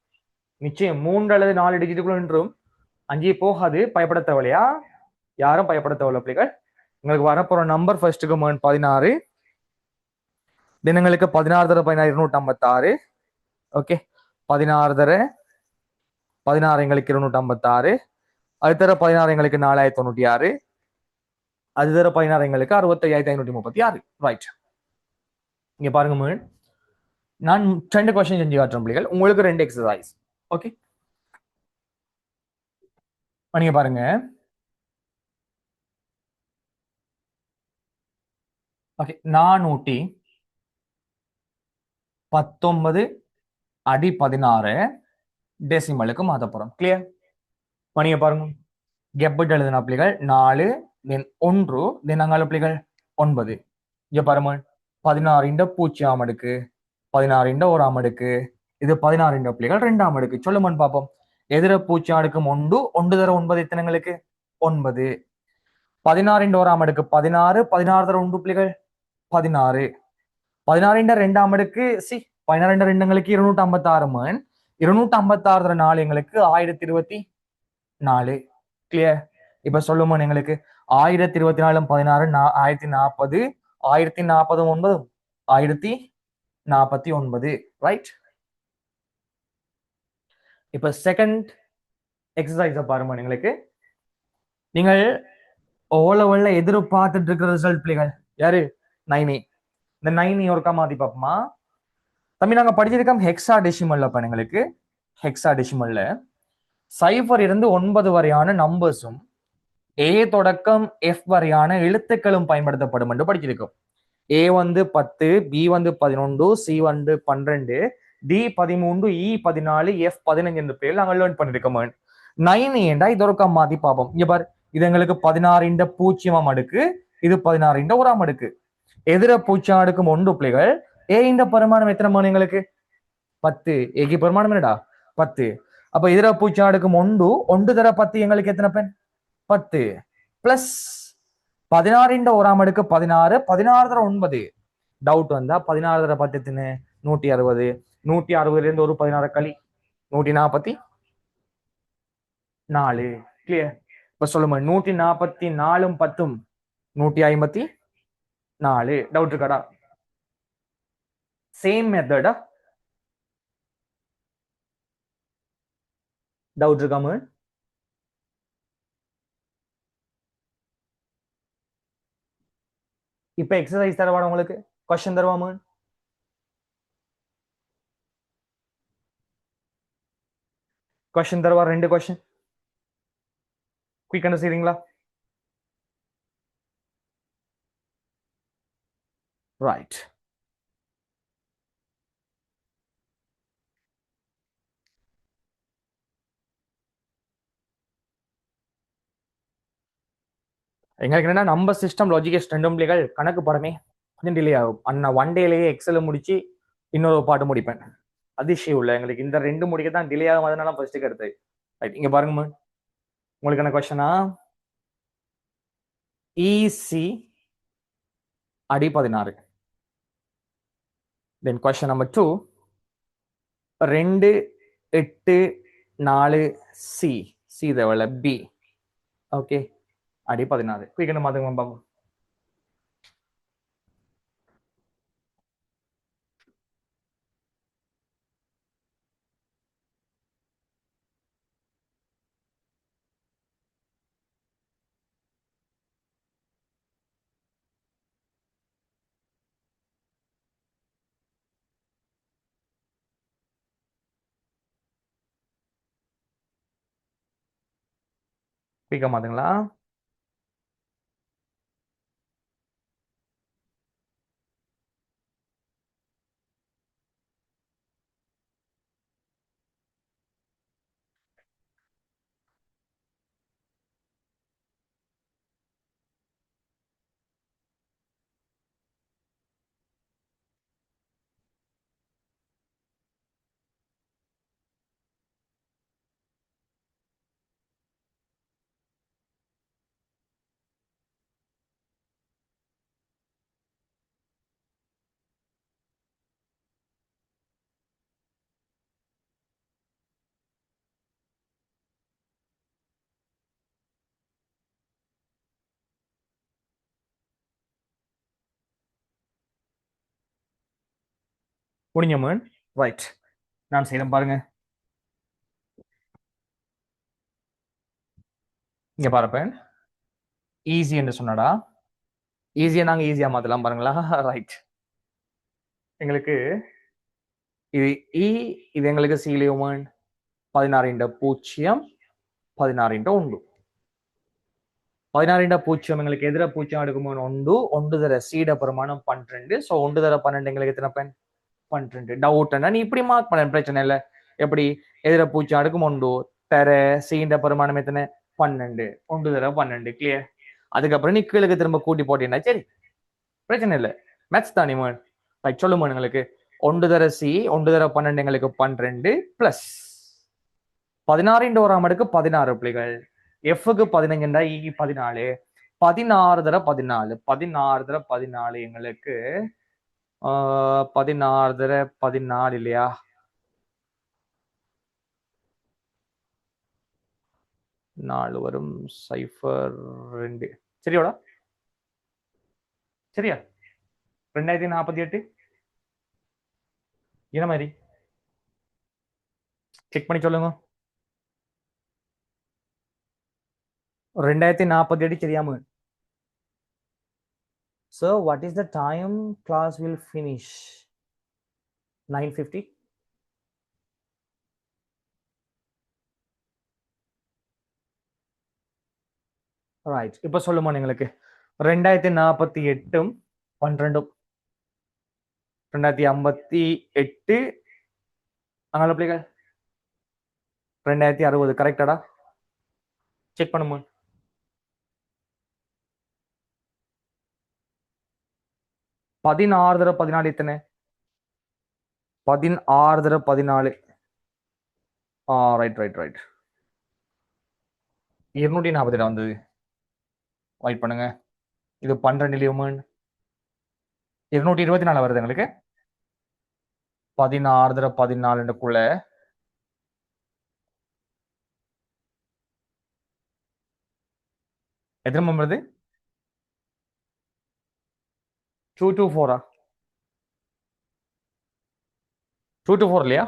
நிச்சயம் 3 அல்லது 4 டிஜிட்டுக்குள்ள நின்றும். 5 போகாது, பயப்பட தேவையா? யாரும் பயப்பட தேவையில்ல பிள்ளைகள். உங்களுக்கு வரப்போற நம்பர் ஃபர்ஸ்ட்டுக்கு 16, தினங்களுக்கு 16 தர 16 256. ஓகே 16 தர 16 எங்களுக்கு 256, அது தர 16 எங்களுக்கு 4096, அது தர 16 எங்களுக்கு 65,536. ரைட். இங்க பாருங்க மீன் நான் 2 கொஸ்டின் செஞ்சு காட்டுறேன் பிள்ளைகள், உங்களுக்கு 2 எக்ஸசைஸ். ஓகே நீங்க பாருங்க. ஓகே 419 அடி 16 டெசிமலுக்கு மாத்த போறோம். கிளியர். நீங்க பாருங்க கெப்பட் எழுதின பிள்ளைகள் 4 தென் 1 தென் அங்கால பிள்ளைகள் 9. இங்க பாருங்க 16 பூஜ்ஜியம் அடுக்கு 16 1 அடுக்கு இது 16 பிள்ளைகள் 2 அடுக்கு. சொல்லுமன் பாப்போம். எதிர பூஜ்ஜியம் அடுக்கும் 1 1 தர 9 எத்தனைங்களுக்கு 9. 16 1 அடுக்கு 16 16 தர 1 பிள்ளைகள் 16. 16 2 அடுக்கு 16 2 256 மன் 256 தர 4 எங்களுக்கு 1024. கிளியர். இப்ப சொல்லுமன் எங்களுக்கு 1024 16 1040 1040 9 1049. ரைட். இப்ப செகண்ட் எக்ஸசைஸ் பாருங்க. எங்களுக்கு நீங்கள் ஓ லெவல்ல எதிர்பார்த்துட்டு இருக்கிற ரிசல்ட் பிள்ளைகள் யாரு? 9. இந்த 9 ஒருக்கா மாத்தி பார்ப்போமா தம்பி? நாங்க படிச்சிருக்கோம் ஹெக்ஸா டெசிமல்ல. எங்களுக்கு ஹெக்ஸா டெசிமல்ல 0 இருந்து 9 வரையான நம்பர்ஸும் ஏ தொடக்கம் எஃப் வரையான எழுத்துக்களும் பயன்படுத்தப்படும் என்று படிச்சிருக்கோம். ஏ வந்து 10, பி வந்து 11, சி வந்து 12, டி 13, இ 14, எஃப் 15 என்ற பேர் நாங்கள் லேர்ன் பண்ணிருக்கோம். 9 ஏண்டா இது ஒருக்கா மாத்தி பார்ப்போம். இங்க பாரு இது எங்களுக்கு 16 பூஜ்ஜியம் அடுக்கு, இது 16 1 அடுக்கு. எதிர பூஜ்ஜியம் அடுக்கும் 1 பிள்ளைகள். ஏ இந்த பெருமானம் எத்தனை மணி எங்களுக்கு 10. ஏக்கு பெருமானம் என்னடா 10. அப்ப எதிர பூஜ்ஜியம் அடுக்கும் 1 1 தர 10 எங்களுக்கு எத்தனை பெண் 10 பிளஸ் 16 1 அடுக்கு 16 16 தர 9. டவுட் வந்தா 16 தர 10 எத்தனை 160. 160 இருந்து ஒரு 16 களி 144. கிளியர். இப்ப சொல்லுங்க 144 10 154. டவுட் இருக்காடா? சேம் மெத்தடா? டவுட் இருக்காம? இப்ப எக்ஸசைஸ் தருவாடா உங்களுக்கு, கொஸ்டின் தருவாம? கொஸ்டின் தருவா 2 கொஸ்டின். குயிக் என்ன செய்றீங்களா? ரைட். எங்களுக்கு என்னன்னா நம்பர் சிஸ்டம் லாஜிக் ரெண்டும் பிள்ளைகள் கணக்கு பாடமே கொஞ்சம் டிலே ஆகும். அண்ணா 1 டேலேயே எக்ஸல முடிச்சு இன்னொரு பாட்டு முடிப்பேன். அதிசயம் உள்ள எங்களுக்கு இந்த 2 முடிக்க தான் டிலே ஆகும். அதனால ஃபர்ஸ்ட்டுக்கு எடுத்து ரைட். இங்க பாருங்க உங்களுக்கு என்ன கொஸ்டினா? இசி அடி 16. Then question number 2 2 8 4 C C தேவையில்ல பி ஓகே அடி 16 குயிக்கணும் மாத்துங்க பாப்போம் குயிக்க மாத்துங்களா முடிஞ்சமன் ரைட் நான் செய்யறேன் பாருங்க இங்க பாருப்பேன் ஈஸி என்று சொன்னடா ஈஸியா நாங்க ஈஸியா மாத்தலாம் பாருங்களா ரைட் எங்களுக்கு இது இ இது எங்களுக்கு சீலியோமன் 16 16 16 எங்களுக்கு எதிர பூஜ்ஜியம் எடுக்கும்போது ஒன்று தர சீட பிரமாணம் 12 ஸோ 1 தர 12 எங்களுக்கு எத்தனை பெண் 12 டவுட் நீ இப்படி மார்க் பண்ண பிரச்சனை இல்லை எப்படி எதிர பூஜ்ஜியம் அடுக்கும் 1 தர சீண்ட பிரமாணம் எத்தனை 12 1 தர 12 கிளியர் அதுக்கப்புறம் நீ கீழே திரும்ப கூட்டி போட்டீங்கன்னா சரி பிரச்சனை இல்லை மேத்ஸ் தானே ரைட் சொல்லுமா எங்களுக்கு 1 தர சி 1 தர 12 எங்களுக்கு 12 பிளஸ் 16 1 அடுக்கு 16 பிள்ளைகள் எஃப்க்கு 15 இ 14 16 தர 14 16 தர 14 எங்களுக்கு 16 தர 14 இல்லையா நாலு வரும் 02 சரியோடா சரியா 2048 என்ன மாதிரி செக் பண்ணி சொல்லுங்க 2048 சரியாம so what is the time class will finish 9:50 right இப்ப சொல்லுமா எங்களுக்கு 2048 12 2058 அங்கால பிள்ளைகள் 2060 கரெக்டாடா செக் பண்ணுமா 16 தர 14 எத்தனை 16 தர 14 ரைட் 240 வந்தது ரைட் பண்ணுங்க இது 12 லியோமன் 224 வருது எங்களுக்கு 16 தர 14க்குள்ள எத்தனை மணி வருது 224 224 இல்லையா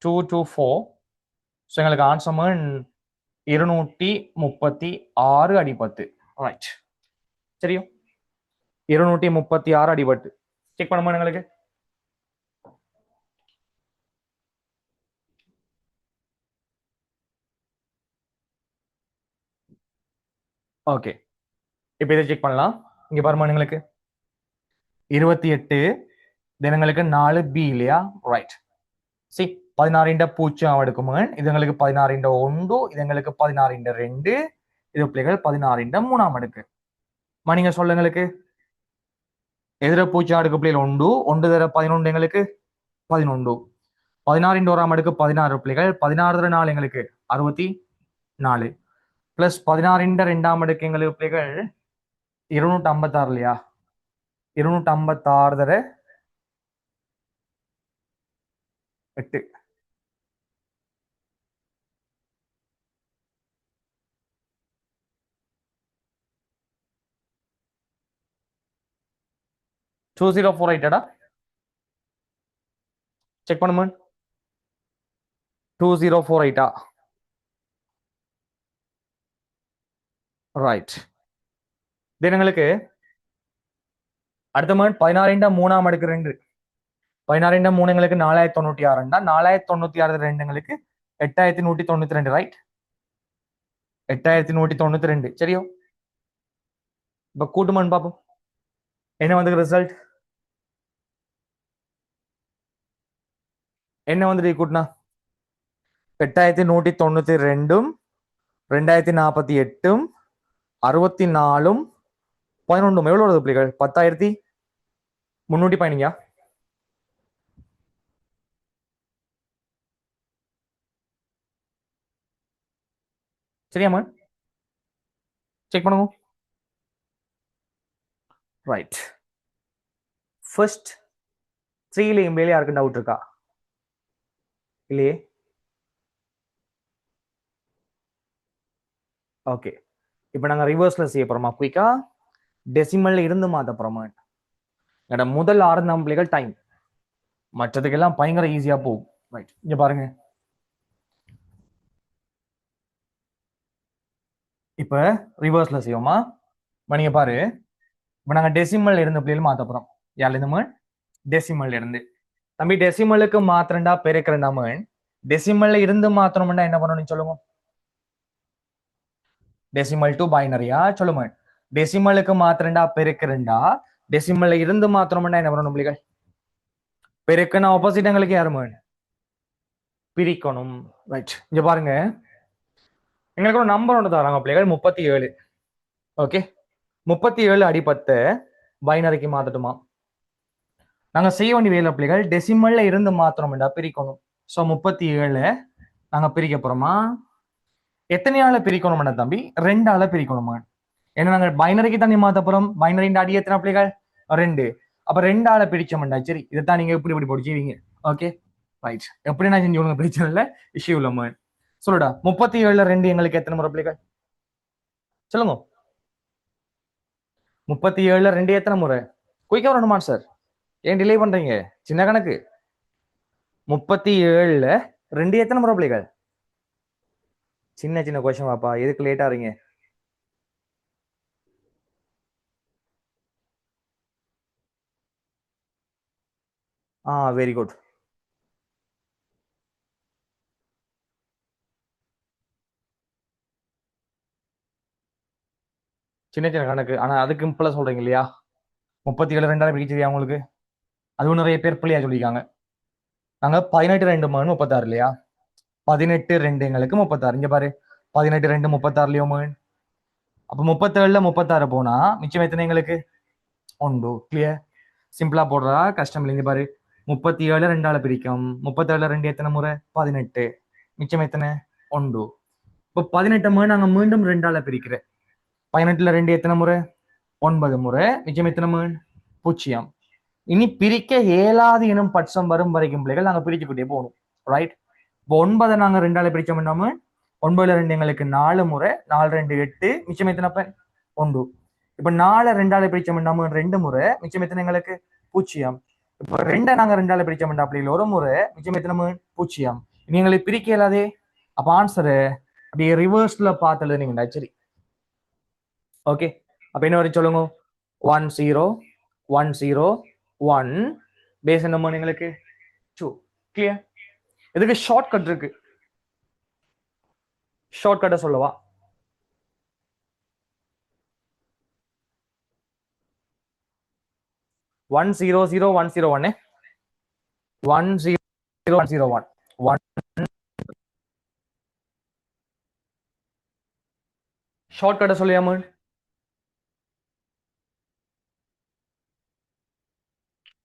224 ஸோ எங்களுக்கு ஆன்சர் 236 அடி 10 ரைட் சரியோ 236 அடி 10 செக் பண்ணுமா எங்களுக்கு ஓகே இப்போ இதை செக் பண்ணலாம் இங்க பாருமா எங்களுக்கு 28 தினங்களுக்கு 4 பி இல்லையா ரைட் சி 16 பூஜ்ஜியம் எடுக்குமன் இது எங்களுக்கு 16 1 இது எங்களுக்கு 16 2 இது பிள்ளைகள் 16 3 அடுக்கு நீங்க சொல்லுங்க எங்களுக்கு எதிர பூஜ்ஜியம் அடுக்கு பிள்ளைகள் 1 தர 11 எங்களுக்கு 11 16 1 அடுக்கு 16 பிள்ளைகள் 16 தர 4 எங்களுக்கு 64 பிளஸ் 16 2 அடுக்கு எங்களுக்கு பிள்ளைகள் 256 இல்லையா 256 தர 8 2048 செக் பண்ணுமா 2048 ரைட் தினங்களுக்கு அடுத்த மந்த் 16 மூணாம் அடுக்கு 2 16 3 எங்களுக்கு 4096 4096 ரெண்டுங்களுக்கு 8192 ரைட் 8192 சரியோ இப்ப கூட்டுமான்னு பார்ப்போம் என்ன வந்து ரிசல்ட் என்ன வந்துட்டு கூட்டினா 8192 2048 64 11 எவ்வளவு வருது பிள்ளைகள் 10315 சரியாமா செக் பண்ணுங்க ரைட் ஃபர்ஸ்ட் 3லயும் மேலே யாருக்கு டவுட் இருக்கா இல்லையே ஓகே இப்போ நாங்க ரிவர்ஸ்ல செய்ய போறோமா குயிக்கா டெசிமல்ல இருந்து மாத்த போறோமா என்னோட முதல் 6 நம்பர்கள் டைம் மற்றதுக்கெல்லாம் பயங்கர ஈஸியா போகும் ரைட் இங்க பாருங்க இப்ப ரிவர்ஸ்ல செய்வோமா நீங்க பாரு இப்ப நாங்க டெசிமல் இருந்து பிள்ளைகள் மாத்த போறோம் யார்ல இருந்து டெசிமல் இருந்து தம்பி டெசிமலுக்கு மாத்திரண்டா பெருக்கிறண்டாம டெசிமல்ல இருந்து மாத்தணும்னா என்ன பண்ணணும் சொல்லுங்க டெசிமல் டு பைனரியா சொல்லுங்க டெசிமலுக்கு மாத்திரண்டா பெருக்கிறண்டா டெசிமல்ல இருந்து மாத்தணும்னா என்ன பண்ணணும் பிள்ளைகள் பெருக்கணும் ஆப்போசிட் எங்களுக்கு யாருமே பிரிக்கணும் ரைட் இங்க பாருங்க எங்களுக்கு ஒரு நம்பர் ஒன்று தராங்க பிள்ளைகள் 37 ஓகே 37 அடிப்பத்தை பைனரிக்கு மாத்தட்டுமா நாங்க செய்ய வேண்டிய வேலை பிள்ளைகள் டெசிமல்ல இருந்து மாத்திரம்டா பிரிக்கணும் ஸோ 37 நாங்க பிரிக்க போறோமா எத்தனையால பிரிக்கணும்னா தம்பி 2ஆல பிரிக்கணுமா ஏன்னா நாங்க பைனரிக்கு தண்ணி மாத்த போறோம் பைனரின் அடி எத்தனை பிள்ளைகள் 2 அப்ப 2ஆல பிரிச்சோம்டா சரி இதைத்தான் நீங்க இப்படி படிச்சுவீங்க ஓகே ரைட் எப்படி நான் செஞ்சு பிரச்சனை இல்லை இஷ்யூ இல்ல சொல்லுடா 37 2 எங்களுக்கு எத்தனை முறை பிள்ளைகள் சொல்லுங்க 37 2 எத்தனை முறை குயிக்கா வரணுமா சார் ஏன் டிலே பண்றீங்க சின்ன கணக்கு 37 2 எத்தனை முறை பிள்ளைகள் சின்ன சின்ன கொஸ்டின் பாப்பா எதுக்கு லேட்டா இருங்க வெரி குட் சின்ன சின்ன கணக்கு ஆனா அதுக்கு இப்பல சொல்றீங்க இல்லையா 37 2ஆல பிரிச்சது அவங்களுக்கு அதுவும் நிறைய பேர் பிள்ளையா சொல்லியிருக்காங்க நாங்க 18 2 மணி 36 இல்லையா 18 2 எங்களுக்கு 36 இங்க பாரு 18 2 36 மணி அப்ப 37 36 போனா மிச்சம் எத்தனை எங்களுக்கு 1 கிளியர் சிம்பிளா போடுறா கஷ்டம் இல்லைங்க பாரு 37 2ஆல பிரிக்கும் 37 2 எத்தனை முறை 18 மிச்சம் எத்தனை 1 இப்போ 18 முறை நாங்க மீண்டும் 2ஆல பிரிக்கிறேன் 18ல 2 எத்தனை முறை 9 முறை மிச்சம் எத்தனை முறை 0 இனி பிரிக்க இயலாது எனும் பட்சம் வரும் வரைக்கும் பிள்ளைகள் நாங்க பிரிச்சுக்கிட்டே போகணும் ரைட் இப்போ 9 நாங்க 2ஆல பிரிச்சோம் பண்ணாம 9ல 2 எங்களுக்கு 4 முறை 4 2 8 மிச்சம் எத்தனை 1 இப்ப 4 2ஆல பிரிச்சோம் பண்ணாம 2 முறை மிச்சம் எத்தனை எங்களுக்கு 0 இப்ப 2 நாங்க 2ஆல பிரிச்சோம் பண்ணா அப்படி ஒரு முறை மிச்சம் எத்தனை 0 இனி எங்களுக்கு பிரிக்க இயலாதே அப்ப ஆன்சரு அப்படியே ரிவர்ஸ்ல பார்த்து எழுதுனீங்கடா சரி ஓகே அப்ப என்ன வரை சொல்லுங்க 1 0 1 0 1 பேஸ் என்ன எங்களுக்கு 2 கிளியர் இதுக்கு ஷார்ட் கட் இருக்கு ஷார்ட் கட்டை சொல்லவா one zero zero one zero one 101 1 short கட்டை சொல்லியாம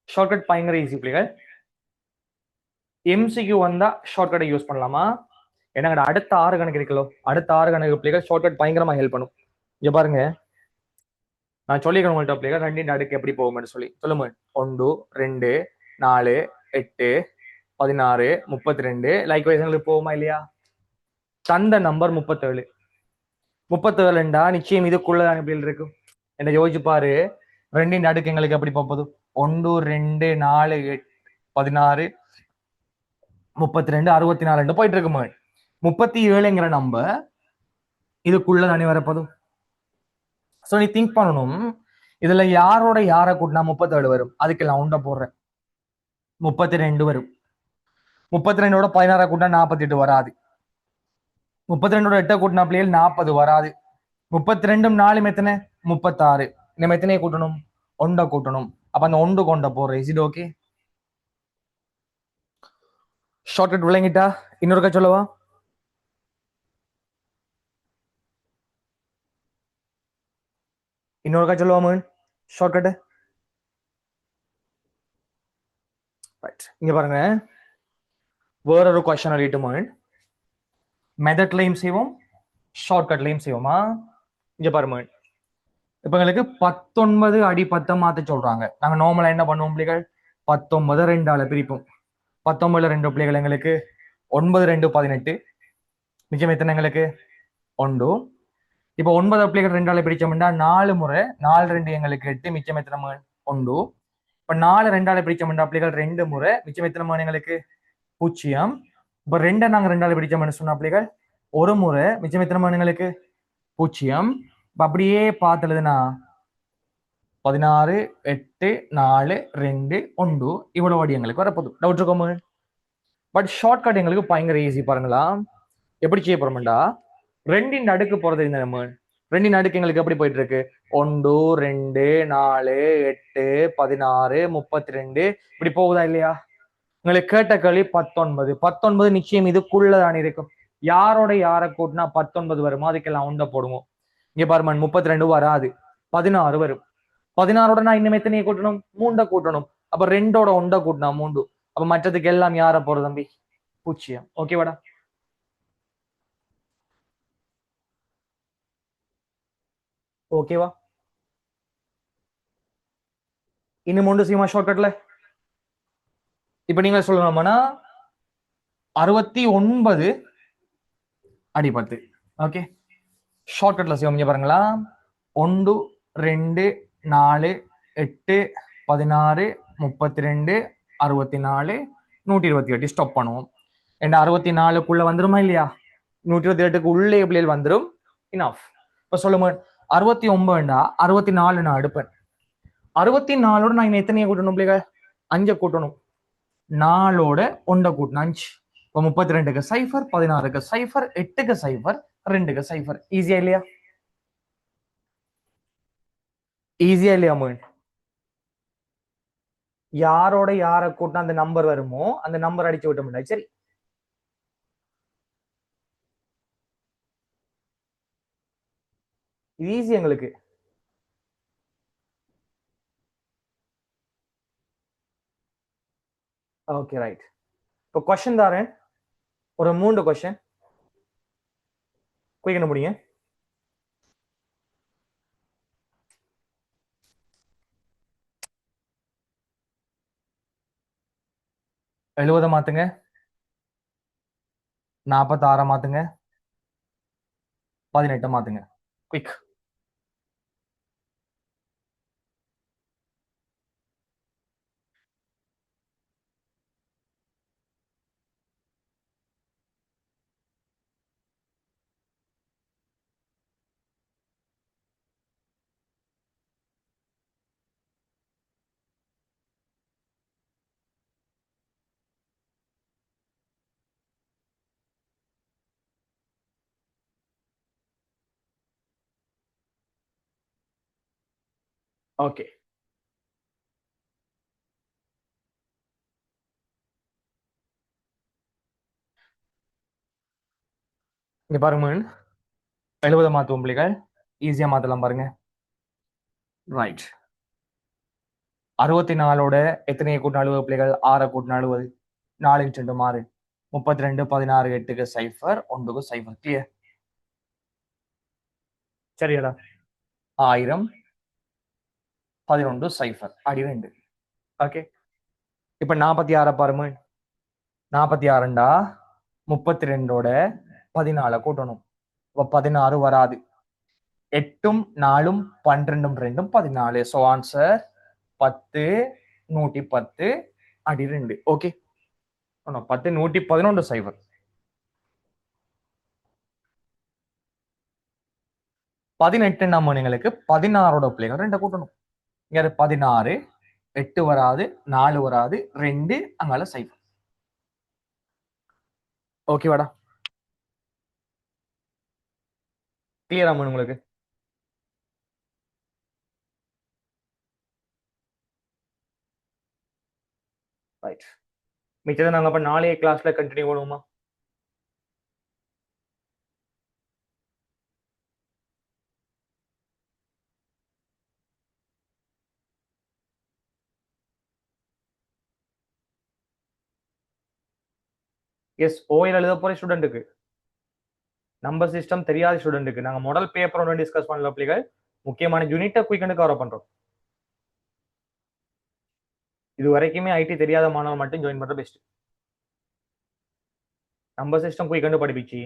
ஷார்ட்கட் பயங்கர ஈஸி பிள்ளைகள் எம்சிக்யூ வந்தா ஷார்ட்கட்டை யூஸ் பண்ணலாமா ஏன்னா அடுத்த 6 கணக்கு இருக்குல்ல அடுத்த 6 கணக்கு பிள்ளைகள் ஷார்ட்கட் பயங்கரமா ஹெல்ப் பண்ணும் இங்க பாருங்க நான் சொல்லிக்கிறேன் உங்கள்கிட்ட பிள்ளைகள் 2 அடுக்கு எப்படி போகும்னு சொல்லி சொல்லுங்க 1 2 4 8 16 32 லைக் வைஸ் எங்களுக்கு போகுமா இல்லையா? தந்த நம்பர் 37. 37ண்டா நிச்சயம் இதுக்குள்ளதான் எப்படி இருக்கும் என்ன யோசிச்சு பாரு. ரெண்டின் அடுக்கு எங்களுக்கு எப்படி போகுது? 1 2 4 8 16 32 64 போயிட்டு இருக்குமா? 37ங்கிற நம்பர் இதுக்குள்ள தானே வரப்போதும். சோ நீ திங்க் பண்ணணும், இதுல யாரோட யாரை கூட்டினா 37 வரும்? அதுக்கு நான் உண்ட போடுறேன். 32 வரும். 32ஓட 16 கூட்டினா 48 வராது. 32ஓட 8 கூட்டினா பிள்ளைகள் 40 வராது. 32 4 எத்தனை? 36. நம்ம எத்தனையை கூட்டணும்? ஒண்ட கூட்டணும். அப்ப அந்த ஒன்று கொண்ட போடுறேன். Is it okay? ஷார்ட்கட் விளங்கிட்டா? இன்னொருக்கா சொல்லவா? இன்னொருக்கா சொல்லுவாம ஷார்ட்கட். ரைட், இங்க பாருங்க, வேறொரு கொஸ்டின் எழுதிட்டுமா, மெத்தட்லையும் செய்வோம் ஷார்ட்கட்லையும் செய்வோமா? இங்க பாருங்க, இப்ப எங்களுக்கு 19 அடி 10 மாத்த சொல்றாங்க. நாங்க நார்மலா என்ன பண்ணுவோம் பிள்ளைகள்? 19 2ஆல பிரிப்போம். 19 2 பிள்ளைகள் எங்களுக்கு 9 2 18. மிச்சம் எத்தனை எங்களுக்கு? 1. இப்போ 9 பிள்ளைகள் 2ஆல பிரிச்சோம்னா 4 முறை 4 2 எங்களுக்கு 8. மிச்சம் எத்தனை? 1. இப்ப 4 2ஆல பிரிச்சோம்னா பிள்ளைகள் 2 முறை. மிச்சம் எத்தனை எங்களுக்கு? 0. இப்ப 2 நாங்க 2ஆல பிரிச்சோம்னு சொன்னா பிள்ளைகள் 1 முறை. மிச்சம் எத்தனை எங்களுக்கு? 0. இப்ப அப்படியே பார்த்ததுன்னா 16 8 4 2 1 இவ்வளவு அடி எங்களுக்கு வரப்போகுது. டவுட் இருக்கோம்? பட் ஷார்ட்கட் எங்களுக்கு பயங்கர ஈஸி. பாருங்களா எப்படி செய்ய போறோம்டா, ரெண்டின் அடுக்கு போறது இந்த நம்ம ரெண்டின் அடுக்கு எங்களுக்கு எப்படி போயிட்டு இருக்கு? 1 2 4 8 16 32 இப்படி போகுதா இல்லையா? உங்களுக்கு கேட்ட கேள்வி 19. 19 நிச்சயம் இதுக்குள்ளதான் இருக்கும். யாரோட யாரை கூட்டினா 19 வருமோ அதுக்கெல்லாம் உண்ட போடுவோம். இங்க பாருமா 32 வராது, 16 வரும். 16ஓட நான் இன்னும் எத்தனையை கூட்டணும்? 3 கூட்டணும். அப்ப 2ஓட 1 கூட்டினா 3. அப்ப மற்றதுக்கு எல்லாம் யார போறது தம்பி? 0. ஓகேவாடா? ஓகேவா? இன்னும் 1 சீமா ஷார்ட்கட்ல. இப்ப நீங்க சொல்லணும்னா 69 அடி 10. ஓகே, ஷார்ட்கட்ல செய்வோம். பாருங்களா, 1 2 4 8 16 32 64 128 ஸ்டாப் பண்ணுவோம். என்ன 64க்குள்ள வந்துருமா இல்லையா? 128க்கு உள்ளே பிள்ளைகள் வந்துடும். இனஃப். இப்ப சொல்லுங்க, 69 64 நான் எடுப்பேன். 64ஓட நான் எத்தனையை கூட்டணும் பிள்ளைகள்? 5 கூட்டணும். 4ஓட 1 கூட்டணும் 5. இப்ப 32க்கு 0, 16க்கு 0, 8க்கு 0, 2க்கு 0. ஈஸியா இல்லையா? ஈஸியா இல்லையா மோன்? யாரோட யாரை கூட்டினா அந்த நம்பர் வருமோ அந்த நம்பர் அடிச்சு விட்ட முடியாது. சரி, இது ஈஸி எங்களுக்கு. Okay right. இப்போ கொஸ்டின் தாரேன், ஒரு 3 கொஸ்டின் குயிக்க முடியுங்க. எழுபதை மாத்துங்க, 46 மாத்துங்க, 18 மாத்துங்க. குயிக். ஓகே, இங்க பாருங்க, 70 மாத்துவோம் பிள்ளைகள். ஈஸியா மாத்தலாம் பாருங்க. ரைட், 64ஓட எத்தனையை கூட்டின 70 பிள்ளைகள்? 6 கூட்டின 70. 4 2 6, 32 16 8க்கு 0 1க்கு 0. கிளியர்? சரியாடா? 1000 11 0 அடி 2. ஓகே, இப்ப 46 பாருங்க. 46 32ஓட 14 கூட்டணும். அப்ப 16 வராது. 8ம் 4ம் 12ம் 2ம் 14. ஸோ ஆன்சர் 10 110 அடி 2. ஓகே 10 111 சைபர். 18 நம்ம நீங்களுக்கு 16ஓட பிள்ளைகள் 2 கூட்டணும். இங்க 16 8 வராது 4 வராது 2 அங்கால சைபர். ஓகேவாடா? கிளியரா உங்களுக்கு? ரைட். மிச்சத்தை நாங்க அப்ப நாளைய கிளாஸ்ல கண்டினியூ பண்ணுவோமா? எஸ், ஓஎல் எழுத போற ஸ்டூடெண்ட்டுக்கு, நம்பர் சிஸ்டம் தெரியாத ஸ்டூடெண்ட்டுக்கு நாங்க மாடல் பேப்பர் ஒன்று டிஸ்கஸ் பண்ணல பிள்ளைகள். முக்கியமான யூனிட்டை குயிக்கண்டு கவர் பண்றோம். இது வரைக்குமே ஐடி தெரியாத மாணவர் மட்டும் ஜாயின் பண்ற பெஸ்ட். நம்பர் சிஸ்டம் குயிக்கண்டு படிப்பிச்சு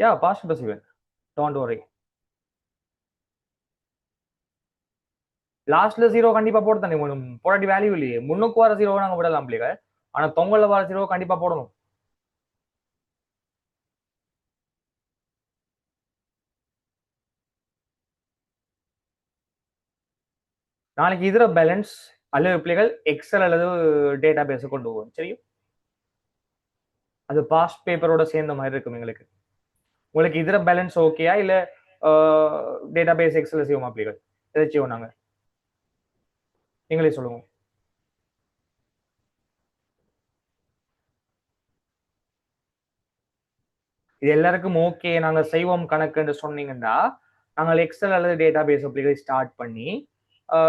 யா பாஸ்ட் பசிவன், டோன்ட் வரி. லாஸ்ட்ல 0 கண்டிப்பா போட தானே போடாட்டி வேல்யூ இல்லையே. முன்னுக்கு வர 0 நாங்க விடலாம் பிள்ளைகள், ஆனா தொங்கல்ல வர 0 கண்டிப்பா போடணும். நாளைக்கு இதுல பேலன்ஸ் அல்லது பிள்ளைகள் எக்ஸல் அல்லது டேட்டா பேஸ் கொண்டு போவோம். சரியும், அது பாஸ்ட் பேப்பரோட சேர்ந்த மாதிரி இருக்கும் எங்களுக்கு. உங்களுக்கு இதுல பேலன்ஸ் ஓகேயா இல்ல டேட்டா பேஸ் எக்ஸல் செய்வோமா பிள்ளைகள்? எதை செய்வோம் நாங்க? நீங்களே சொல்லுங்க. இது எல்லாருக்கும் ஓகே நாங்க செய்வோம் கணக்குன்னு சொன்னீங்கன்னா நாங்கள் எக்ஸல் அல்லது டேட்டா பேஸ் பிள்ளைகள் ஸ்டார்ட் பண்ணி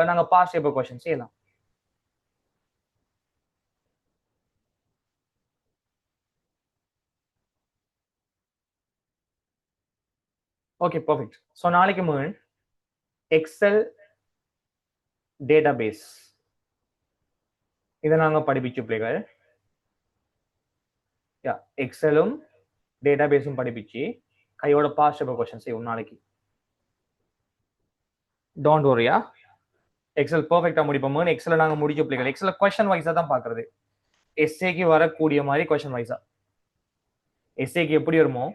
நாங்க பாஸ்ட் பேப்பர் கொஸ்டின் செய்யலாம். Okay perfect. ஸோ நாளைக்கு முன் எக்ஸல் டேட்டா பேஸ் இதை நாங்க படிப்பிச்சு பிள்ளைகள். எக்ஸலும் டேட்டா பேஸும் படிப்பிச்சு கையோட பாஸ்ட் பேப்பர் கொஸ்டின் செய்வோம் நாளைக்கு. டோன்ட் வரியா, எக்ஸல் பர்ஃபெக்டா முடிப்போம். எக்ஸல் நாங்க முடிச்ச பிள்ளைகள் எக்ஸல் கொஸ்டின் வைஸா தான் பாக்குறது. எஸ்ஏக்கு வரக்கூடிய மாதிரி கொஸ்டின் வைஸா. எஸ்ஏக்கு எப்படி வருமோ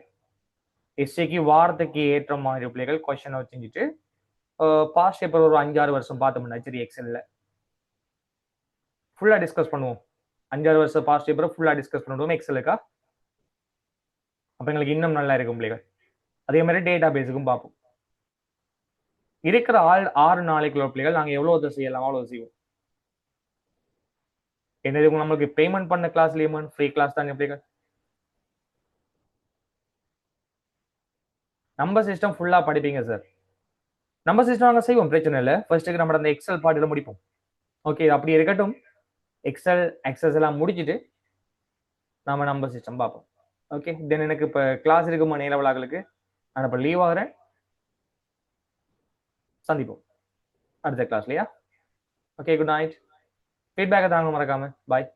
எஸ்ஏக்கு வாரத்துக்கு ஏற்ற மாதிரி பிள்ளைகள் கொஸ்டின் வச்சுட்டு பாஸ்ட் பேப்பர் ஒரு 5-6 வருஷம் பார்த்தோம்னா சரி எக்ஸல்ல ஃபுல்லா டிஸ்கஸ் பண்ணுவோம். 5-6 வருஷம் பாஸ்ட் பேப்பரை ஃபுல்லா டிஸ்கஸ் பண்ணுவோம் எக்ஸலுக்கா. அப்ப எங்களுக்கு இன்னும் நல்லா இருக்கும் பிள்ளைகள். அதே மாதிரி டேட்டா பேஸுக்கும் பார்ப்போம். இருக்கிற 6 நாளைக்குள்ள பிள்ளைகள் நாங்க எவ்வளவு செய்யலாம் அவ்வளவு செய்வோம். என்னது நம்மளுக்கு பேமெண்ட் பண்ண கிளாஸ்லயுமே ஃப்ரீ கிளாஸ் தாங்க பிள்ளைகள். நம்பர் சிஸ்டம் ஃபுல்லா படிப்பீங்க சார். நம்பர் சிஸ்டம் நாங்க செய்வோம், பிரச்சனை இல்லை. ஃபர்ஸ்ட்டுக்கு நம்ம அந்த எக்ஸல் பார்ட்டில முடிப்போம். ஓகே அப்படி இருக்கட்டும். எக்ஸல் எக்ஸஸ் எல்லாம் முடிச்சுட்டு நாம நம்பர் சிஸ்டம் பார்ப்போம். ஓகே தென் எனக்கு இப்போ கிளாஸ் இருக்குமா நேரவளாக்களுக்கு நான் இப்போ லீவ் ஆகிறேன். சந்திப்போம் அடுத்த கிளாஸ்லையா. Okay good night. ஃபீட்பேக்கை தாங்க மறக்காம. பாய்.